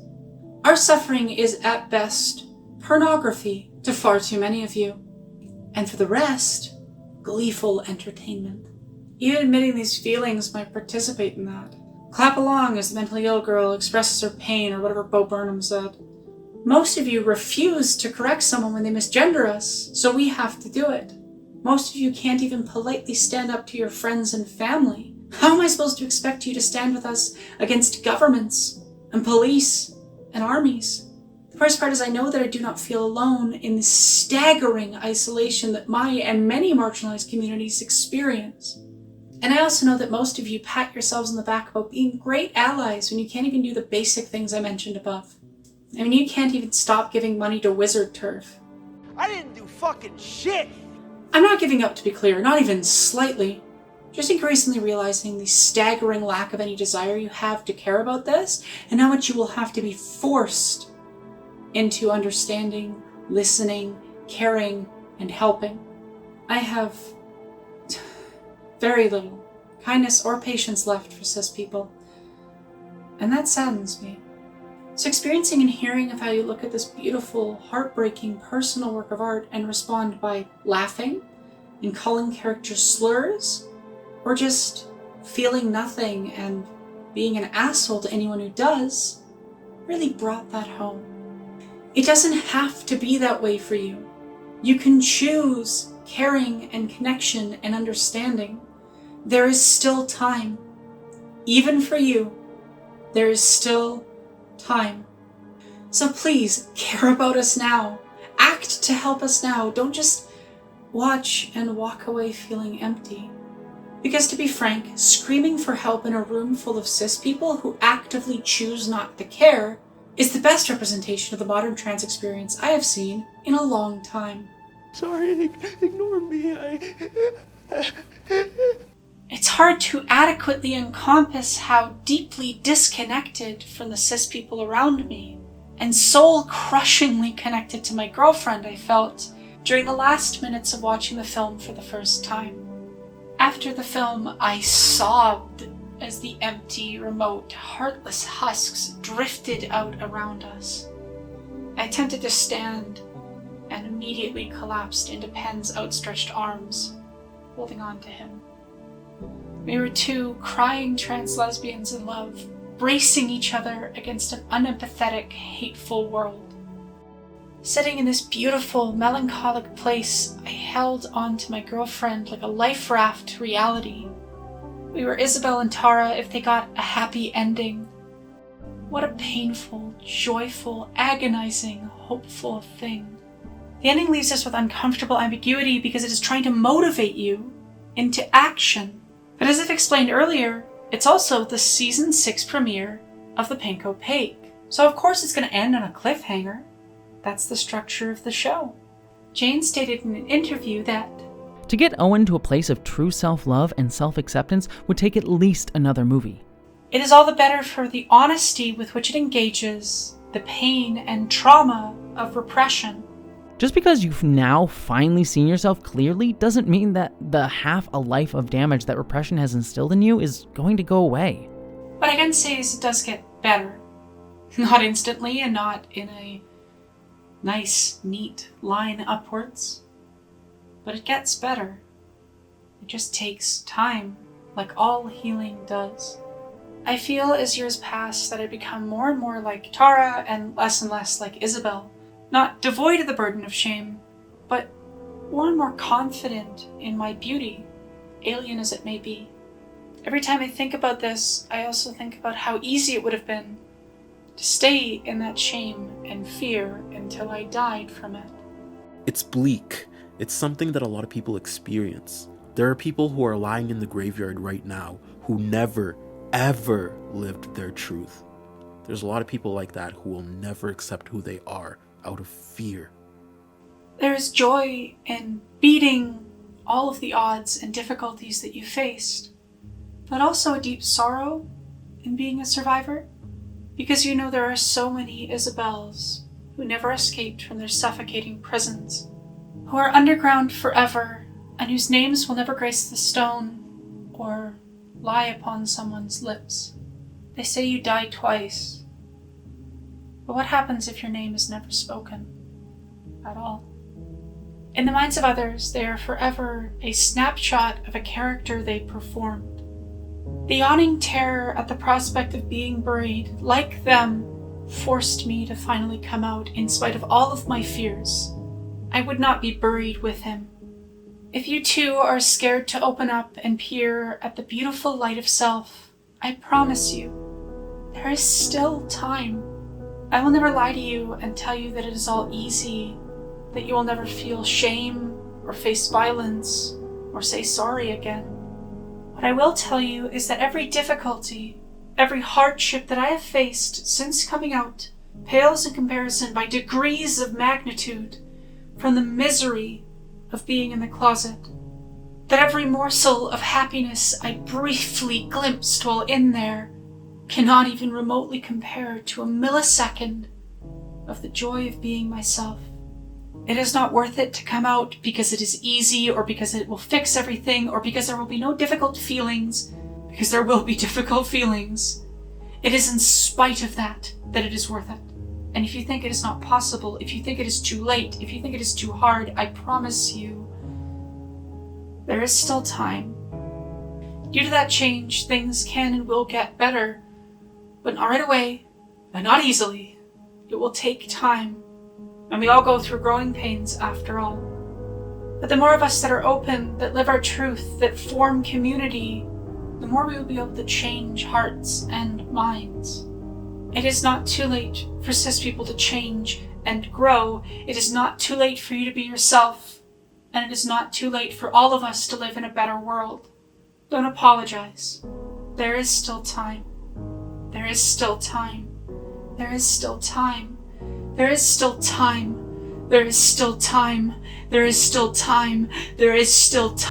Our suffering is at best pornography to far too many of you, and for the rest, gleeful entertainment. Even admitting these feelings might participate in that. Clap along as the mentally ill girl expresses her pain, or whatever Bo Burnham said. Most of you refuse to correct someone when they misgender us, so we have to do it. Most of you can't even politely stand up to your friends and family. How am I supposed to expect you to stand with us against governments and police and armies? The worst part is I know that I do not feel alone in the staggering isolation that my and many marginalized communities experience. And I also know that most of you pat yourselves on the back about being great allies when you can't even do the basic things I mentioned above. I mean, you can't even stop giving money to Wizard Turf. I didn't do fucking shit! I'm not giving up, to be clear, not even slightly. Just increasingly realizing the staggering lack of any desire you have to care about this, and how much you will have to be forced into understanding, listening, caring, and helping. I have very little kindness or patience left for cis people, and that saddens me. So experiencing and hearing of how you look at this beautiful, heartbreaking, personal work of art and respond by laughing and calling characters slurs, or just feeling nothing and being an asshole to anyone who does, really brought that home. It doesn't have to be that way for you. You can choose caring and connection and understanding. There is still time. Even for you, there is still time. So please, care about us now. Act to help us now. Don't just watch and walk away feeling empty. Because to be frank, screaming for help in a room full of cis people who actively choose not to care is the best representation of the modern trans experience I have seen in a long time. Sorry, ignore me. It's hard to adequately encompass how deeply disconnected from the cis people around me and soul-crushingly connected to my girlfriend I felt during the last minutes of watching the film for the first time. After the film, I sobbed as the empty, remote, heartless husks drifted out around us. I attempted to stand and immediately collapsed into Penn's outstretched arms, holding on to him. We were two crying trans lesbians in love, bracing each other against an unempathetic, hateful world. Sitting in this beautiful, melancholic place, I held on to my girlfriend like a life raft to reality. We were Isabel and Tara if they got a happy ending. What a painful, joyful, agonizing, hopeful thing. The ending leaves us with uncomfortable ambiguity because it is trying to motivate you into action. But as I've explained earlier, it's also the season 6 premiere of The Pink Opaque. So of course it's going to end on a cliffhanger. That's the structure of the show. Jane stated in an interview that to get Owen to a place of true self-love and self-acceptance would take at least another movie. It is all the better for the honesty with which it engages the pain and trauma of repression. Just because you've now finally seen yourself clearly doesn't mean that the half a life of damage that repression has instilled in you is going to go away. What I can say is it does get better. Not instantly and not in a nice, neat line upwards. But it gets better. It just takes time, like all healing does. I feel as years pass that I become more and more like Tara and less like Isabel. Not devoid of the burden of shame, but more and more confident in my beauty, alien as it may be. Every time I think about this, I also think about how easy it would have been to stay in that shame and fear until I died from it. It's bleak. It's something that a lot of people experience. There are people who are lying in the graveyard right now who never, ever lived their truth. There's a lot of people like that who will never accept who they are out of fear. There is joy in beating all of the odds and difficulties that you faced, but also a deep sorrow in being a survivor, because you know there are so many Isabels who never escaped from their suffocating prisons, who are underground forever, and whose names will never grace the stone or lie upon someone's lips. They say you die twice, but what happens if your name is never spoken at all? In the minds of others, they are forever a snapshot of a character they performed. The yawning terror at the prospect of being buried, like them, forced me to finally come out in spite of all of my fears. I would not be buried with him. If you too are scared to open up and peer at the beautiful light of self, I promise you, there is still time. I will never lie to you and tell you that it is all easy, that you will never feel shame or face violence or say sorry again. What I will tell you is that every difficulty, every hardship that I have faced since coming out pales in comparison by degrees of magnitude from the misery of being in the closet. That every morsel of happiness I briefly glimpsed while in there cannot even remotely compare to a millisecond of the joy of being myself. It is not worth it to come out because it is easy or because it will fix everything or because there will be no difficult feelings, because there will be difficult feelings. It is in spite of that it is worth it. And if you think it is not possible, if you think it is too late, if you think it is too hard, I promise you, there is still time. Due to that change, things can and will get better, but not right away, and not easily. It will take time. And we all go through growing pains after all. But the more of us that are open, that live our truth, that form community, the more we will be able to change hearts and minds. It is not too late for cis people to change and grow. It is not too late for you to be yourself. And it is not too late for all of us to live in a better world. Don't apologize. There is still time. There is still time. There is still time. There is still time. There is still time. There is still time. There is still time.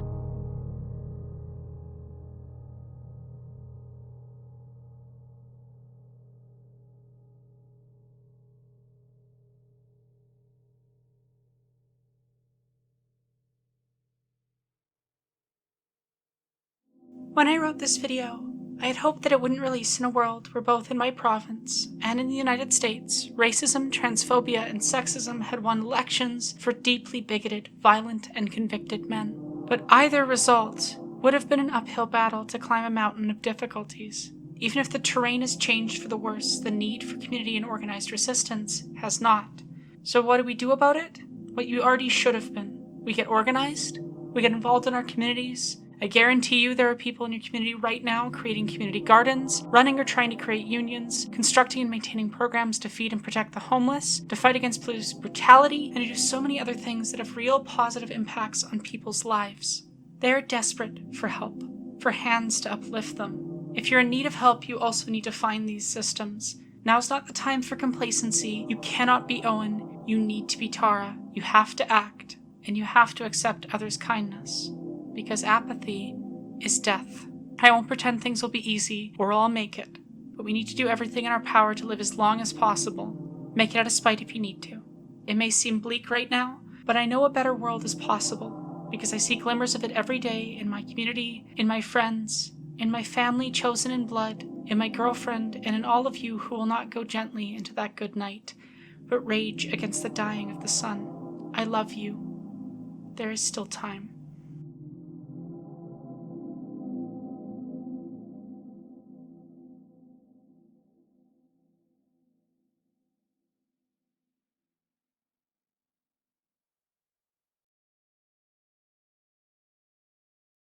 When I wrote this video, I had hoped that it wouldn't release in a world where both in my province and in the United States, racism, transphobia, and sexism had won elections for deeply bigoted, violent, and convicted men. But either result would have been an uphill battle to climb a mountain of difficulties. Even if the terrain has changed for the worse, the need for community and organized resistance has not. So what do we do about it? What you already should have been. We get organized, we get involved in our communities. I guarantee you there are people in your community right now creating community gardens, running or trying to create unions, constructing and maintaining programs to feed and protect the homeless, to fight against police brutality, and to do so many other things that have real positive impacts on people's lives. They are desperate for help, for hands to uplift them. If you're in need of help, you also need to find these systems. Now's not the time for complacency. You cannot be Owen. You need to be Tara. You have to act, and you have to accept others' kindness. Because apathy is death. I won't pretend things will be easy or we'll all make it, but we need to do everything in our power to live as long as possible. Make it out of spite if you need to. It may seem bleak right now, but I know a better world is possible because I see glimmers of it every day in my community, in my friends, in my family chosen in blood, in my girlfriend, and in all of you who will not go gently into that good night, but rage against the dying of the sun. I love you. There is still time.